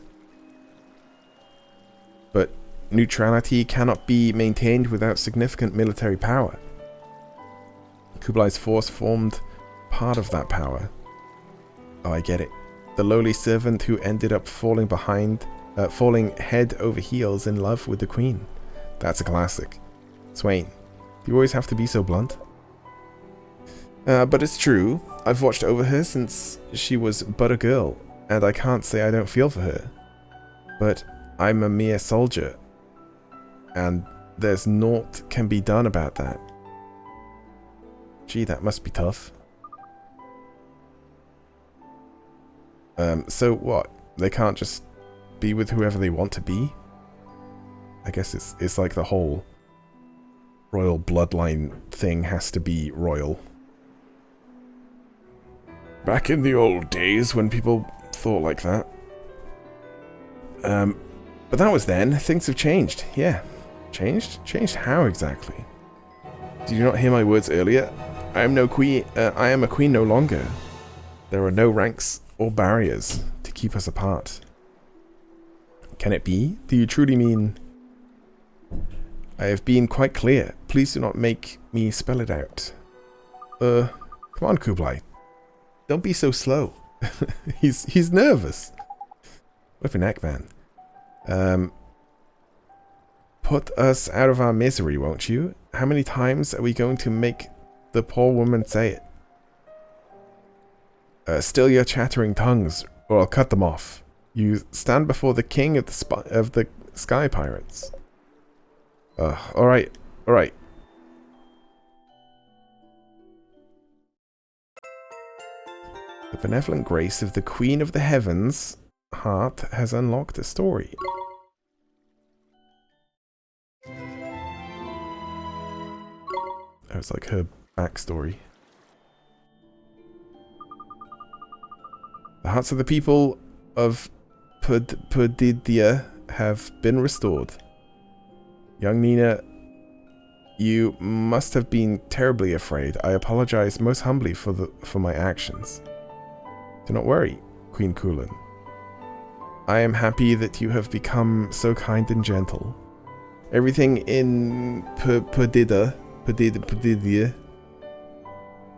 But neutrality cannot be maintained without significant military power. Kublai's force formed part of that power. Oh, I get it. The lowly servant who ended up falling head over heels in love with the queen. That's a classic. Swain, do you always have to be so blunt? But it's true. I've watched over her since she was but a girl, and I can't say I don't feel for her. But I'm a mere soldier, and there's naught can be done about that. Gee, that must be tough. So what? They can't just be with whoever they want to be? I guess it's like the whole royal bloodline thing has to be royal. Back in the old days when people thought like that. But that was then. Things have changed. Yeah. Changed? Changed how exactly? Did you not hear my words earlier? I am no queen. I am a queen no longer. There are no ranks or barriers to keep us apart. Can it be? Do you truly mean... I have been quite clear. Please do not make me spell it out. Come on, Kublai. Don't be so slow. he's nervous. Flipping heck, man. Put us out of our misery, won't you? How many times are we going to make the poor woman say it? Still your chattering tongues, or I'll cut them off. You stand before the king of the sky pirates. Alright. The benevolent grace of the Queen of the Heavens heart has unlocked a story. That was like her backstory. The hearts of the people of Perdidya have been restored. Young Nina, you must have been terribly afraid. I apologize most humbly for my actions. Do not worry, Queen Kulan. I am happy that you have become so kind and gentle. Everything in Perdidya,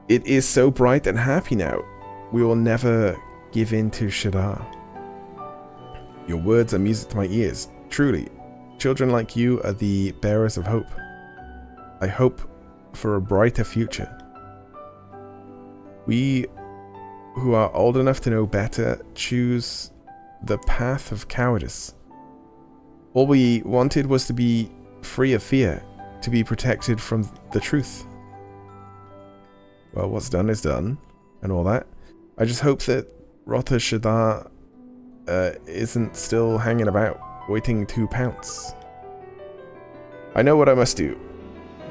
it is so bright and happy now. We will never give in to Shadar. Your words are music to my ears. Truly, children like you are the bearers of hope. I hope for a brighter future. We who are old enough to know better choose the path of cowardice. All we wanted was to be free of fear, to be protected from the truth. Well, what's done is done, and all that. I just hope that Rota Shadar isn't still hanging about, waiting to pounce. I know what I must do.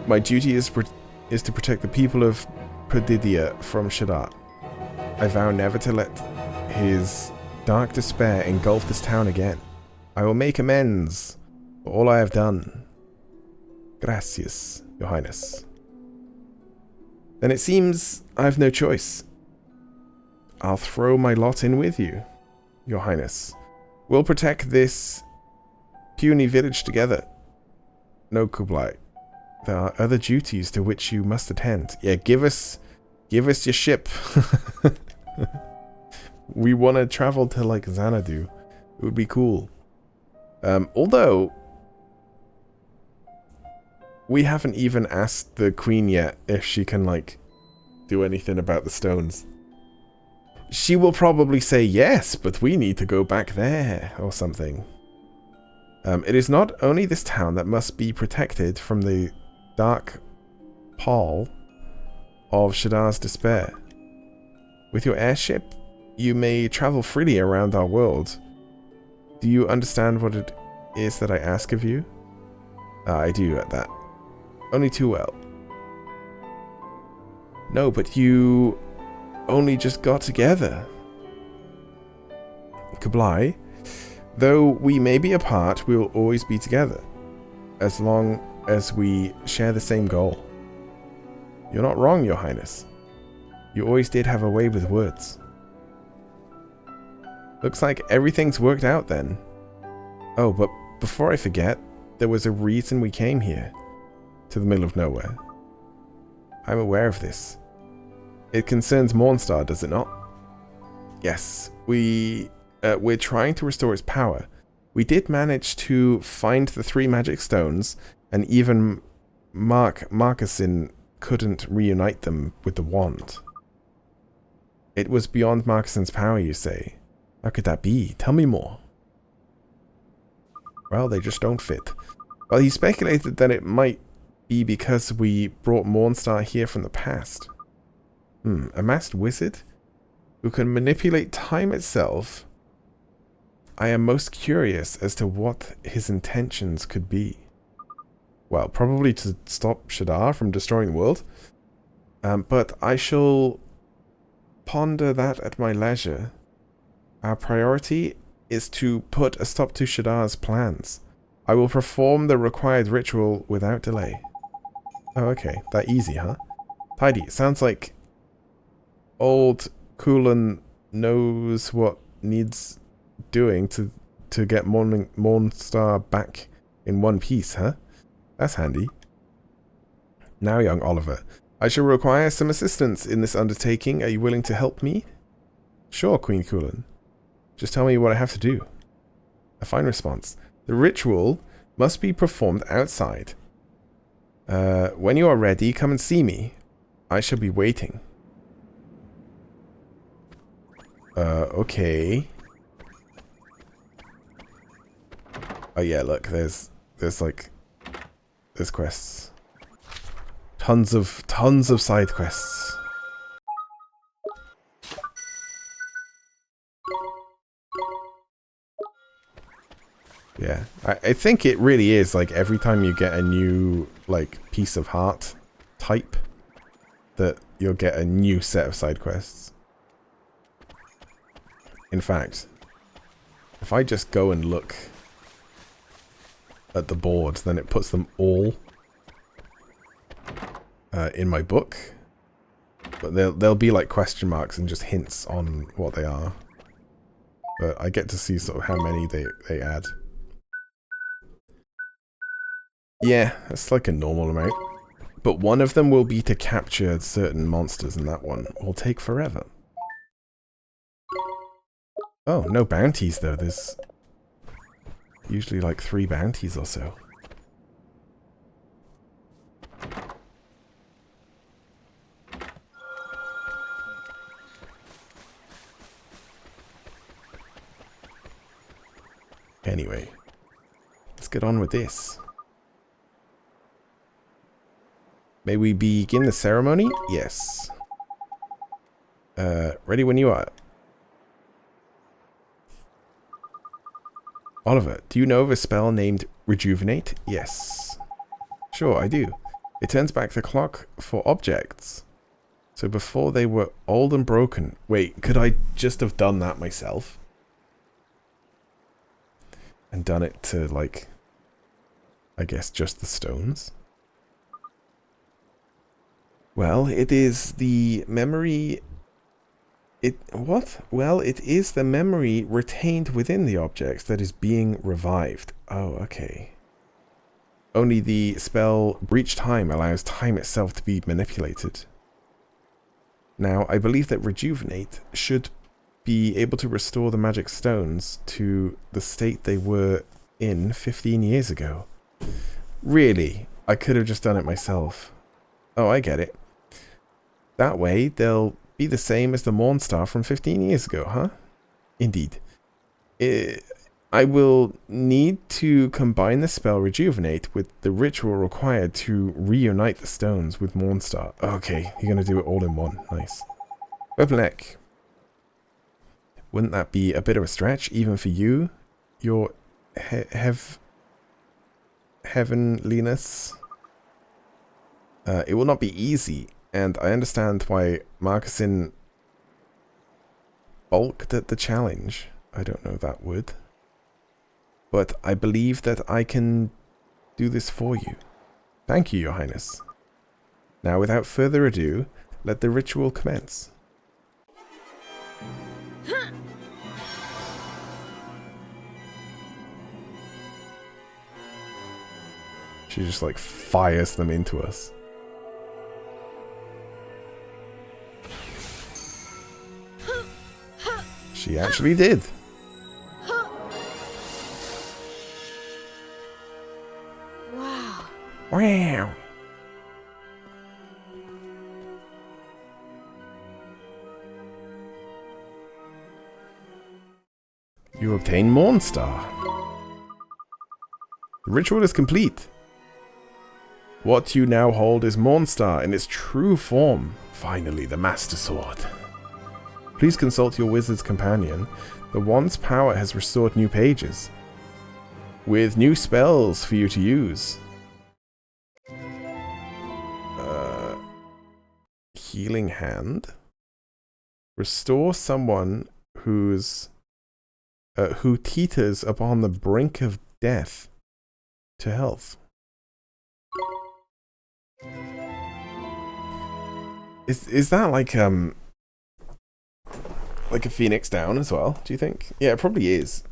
My duty is to protect the people of Perdidya from Shadar. I vow never to let his dark despair engulf this town again. I will make amends for all I have done. Gracias, Your Highness. Then it seems I have no choice. I'll throw my lot in with you, Your Highness. We'll protect this puny village together. No, Kublai. There are other duties to which you must attend. Yeah, give us your ship. We want to travel to, like, Xanadu. It would be cool. Although, we haven't even asked the queen yet if she can, like, do anything about the stones. She will probably say yes, but we need to go back there, or something. It is not only this town that must be protected from the dark pall of Shadar's despair. With your airship, you may travel freely around our world. Do you understand what it is that I ask of you? I do at that. Only too well. No, but you only just got together. Kublai, though we may be apart, we will always be together. As long as we share the same goal. You're not wrong, Your Highness. You always did have a way with words. Looks like everything's worked out then. Oh, but before I forget, there was a reason we came here. To the middle of nowhere. I'm aware of this. It concerns Mornstar, does it not? Yes, we're trying to restore its power. We did manage to find the 3 magic stones, and even Marcussin couldn't reunite them with the wand. It was beyond Marcussin's power, you say? How could that be? Tell me more. Well, they just don't fit. Well, he speculated that it might be because we brought Mornstar here from the past. A masked wizard? Who can manipulate time itself? I am most curious as to what his intentions could be. Well, probably to stop Shadar from destroying the world. But I shall ponder that at my leisure. Our priority is to put a stop to Shadar's plans. I will perform the required ritual without delay. Oh, okay. That easy, huh? Tidy. Sounds like old Kulan knows what needs doing to get Mornstar back in one piece, huh? That's handy. Now, young Oliver, I shall require some assistance in this undertaking. Are you willing to help me? Sure, Queen Kulan. Just tell me what I have to do. A fine response. The ritual must be performed outside. When you are ready, come and see me. I shall be waiting. Okay. Oh yeah, look, there's quests. Tons of side quests. Yeah, I think it really is like every time you get a new like piece of heart type that you'll get a new set of side quests. In fact, if I just go and look at the board, then it puts them all in my book. But they'll be like question marks and just hints on what they are. But I get to see sort of how many they add. Yeah, that's like a normal amount. But one of them will be to capture certain monsters, and that one will take forever. Oh, no bounties though. There's usually like 3 bounties or so. Anyway, let's get on with this. May we begin the ceremony? Yes. Ready when you are. Oliver, do you know of a spell named Rejuvenate? Yes. Sure, I do. It turns back the clock for objects. So before they were old and broken. Wait, could I just have done that myself? And done it to, like, I guess just the stones? Well, it is the memory... What? Well, it is the memory retained within the objects that is being revived. Oh, okay. Only the spell Breach Time allows time itself to be manipulated. Now, I believe that Rejuvenate should be able to restore the magic stones to the state they were in 15 years ago. Really? I could have just done it myself. Oh, I get it. That way, they'll be the same as the Mornstar from 15 years ago, huh? Indeed. I will need to combine the spell Rejuvenate with the ritual required to reunite the stones with Mornstar. Okay, you're going to do it all in one. Nice. Weapon-neck. Wouldn't that be a bit of a stretch, even for you? Your heavenliness? It will not be easy. And I understand why Marcussin balked at the challenge. I don't know that would. But I believe that I can do this for you. Thank you, Your Highness. Now, without further ado, let the ritual commence. She just, like, fires them into us. She actually did. Wow. Wow. You obtain Mornstar. The ritual is complete. What you now hold is Mornstar in its true form. Finally, the Master Sword. Please consult your wizard's companion. The wand's power has restored new pages, with new spells for you to use. Healing Hand. Restore someone whose who teeters upon the brink of death to health. Is that like a phoenix down as well, do you think? Yeah, it probably is.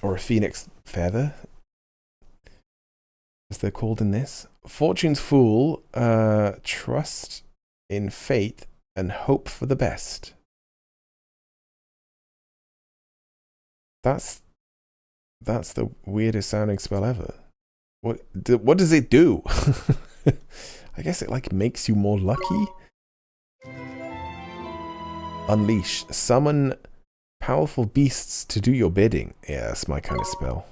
Or a phoenix feather, as they're called in this. Fortune's fool, trust in fate and hope for the best. That's the weirdest sounding spell ever. What does it do? I guess it like makes you more lucky. Unleash. Summon powerful beasts to do your bidding. Yeah, that's my kind of spell.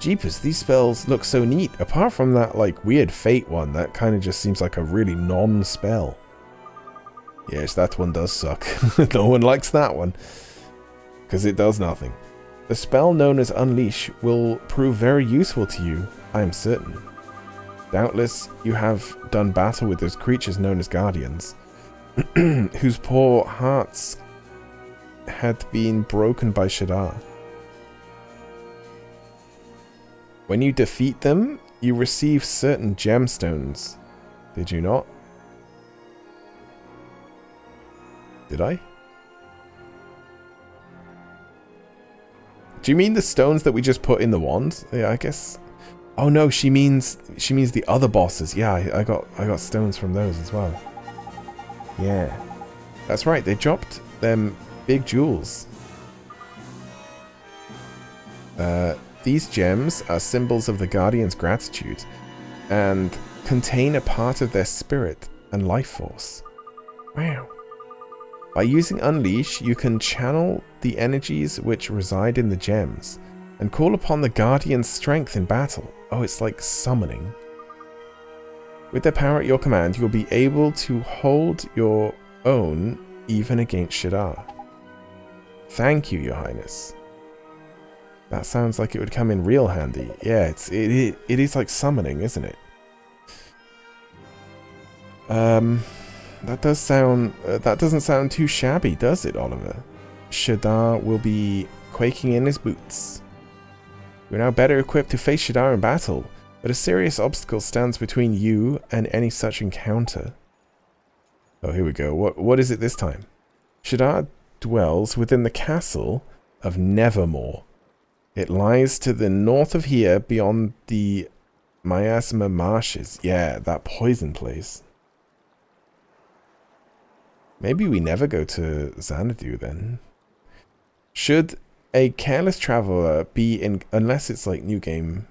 Jeepers, these spells look so neat. Apart from that like weird fate one, that kind of just seems like a really non-spell. Yes, that one does suck. No one likes that one. Because it does nothing. The spell known as Unleash will prove very useful to you, I am certain. Doubtless, you have done battle with those creatures known as Guardians, whose poor hearts had been broken by Shadar. When you defeat them, you receive certain gemstones. Did you not? Did I? Do you mean the stones that we just put in the wand? Yeah, I guess. Oh no, she means the other bosses. Yeah, I got stones from those as well. Yeah. That's right, they dropped them big jewels. These gems are symbols of the Guardian's gratitude and contain a part of their spirit and life force. Wow. By using Unleash, you can channel the energies which reside in the gems and call upon the Guardian's strength in battle. Oh, it's like summoning. With their power at your command, you'll be able to hold your own even against Shadar. Thank you, Your Highness. That sounds like it would come in real handy. Yeah, it is like summoning, isn't it? That doesn't sound too shabby, does it, Oliver? Shadar will be quaking in his boots. You're now better equipped to face Shadar in battle, but a serious obstacle stands between you and any such encounter. Oh, here we go. What is it this time? Shadar dwells within the castle of Nevermore. It lies to the north of here, beyond the Miasma Marshes. Yeah, that poison place. Maybe we never go to Xanadu then. Should a careless traveler be in... Unless it's like new game...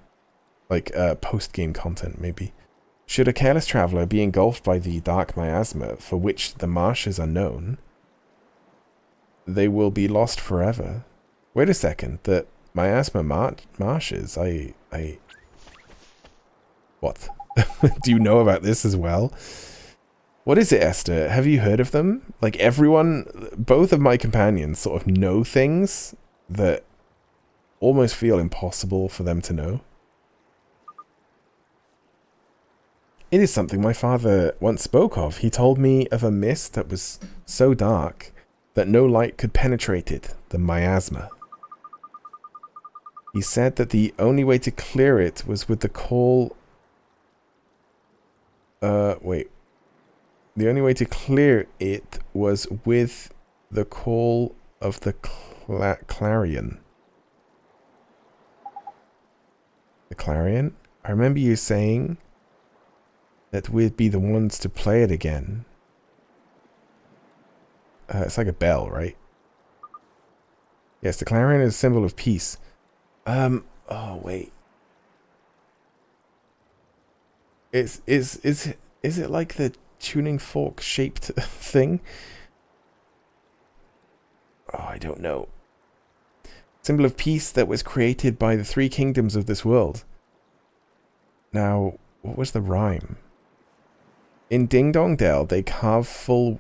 Like post-game content, maybe. Should a careless traveler be engulfed by the dark miasma, for which the marshes are known, they will be lost forever. Wait a second. The miasma marshes... What? Do you know about this as well? What is it, Esther? Have you heard of them? Like everyone, both of my companions sort of know things that almost feel impossible for them to know. It is something my father once spoke of. He told me of a mist that was so dark that no light could penetrate it, the miasma. He said that the only way to clear it was with the call... The only way to clear it was with the call of the clarion. The clarion? I remember you saying that we'd be the ones to play it again. It's like a bell, right? Yes, the clarion is a symbol of peace. Oh, wait. Is it like the tuning fork shaped thing? Oh, I don't know. Symbol of peace that was created by the three kingdoms of this world. Now, what was the rhyme? In Ding Dong Dell, they carve full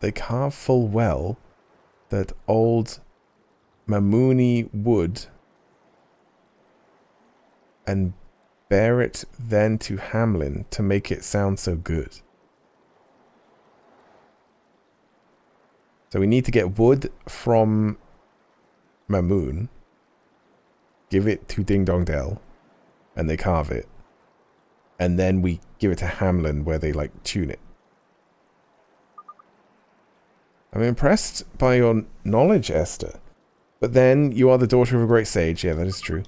well that old Mamuni wood and bear it then to Hamlin to make it sound so good. So we need to get wood from Mamoon, give it to Ding Dong Dell, and they carve it. And then we give it to Hamlin where they like tune it. I'm impressed by your knowledge, Esther. But then you are the daughter of a great sage. Yeah, that is true.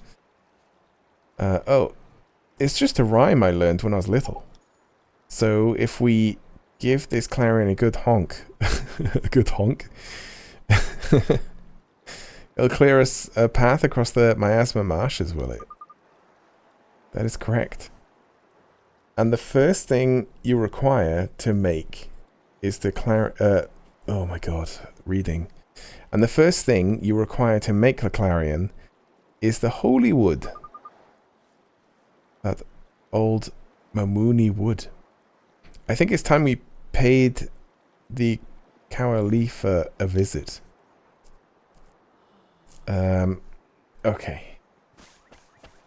Oh, it's just a rhyme I learned when I was little. So if we give this clarion a good honk, a good honk, it'll clear us a path across the miasma marshes, will it? That is correct. And the first thing you require to make is the oh my god, reading. And the first thing you require to make the clarion is the holy wood. That old Mamuni wood. I think it's time we paid the Cowalifa a visit. Okay.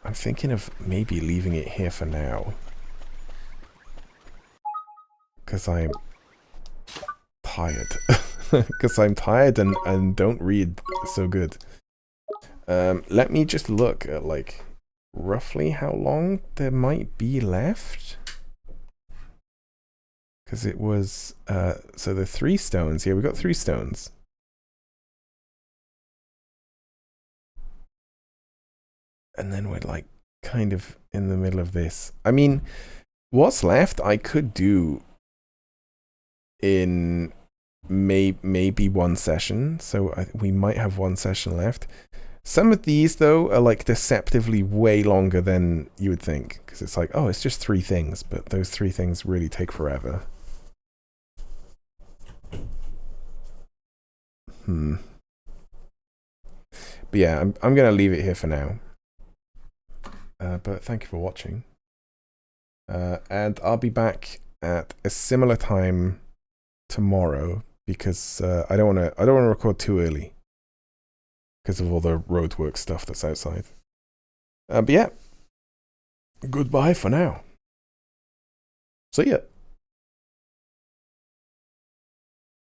I'm thinking of maybe leaving it here for now. Because I'm tired. Because I'm tired and don't read so good. Let me just look at, like, roughly how long there might be left. Because it was, so the 3 stones. Yeah, we got 3 stones. And then we're, like, kind of in the middle of this. I mean, what's left I could do in maybe 1 session. So we might have 1 session left. Some of these, though, are like deceptively way longer than you would think. Because it's like, oh, it's just 3 things. But those 3 things really take forever. But yeah, I'm going to leave it here for now. But thank you for watching. And I'll be back at a similar time tomorrow. Because I don't want to record too early. Because of all the roadwork stuff that's outside. But yeah. Goodbye for now. See ya.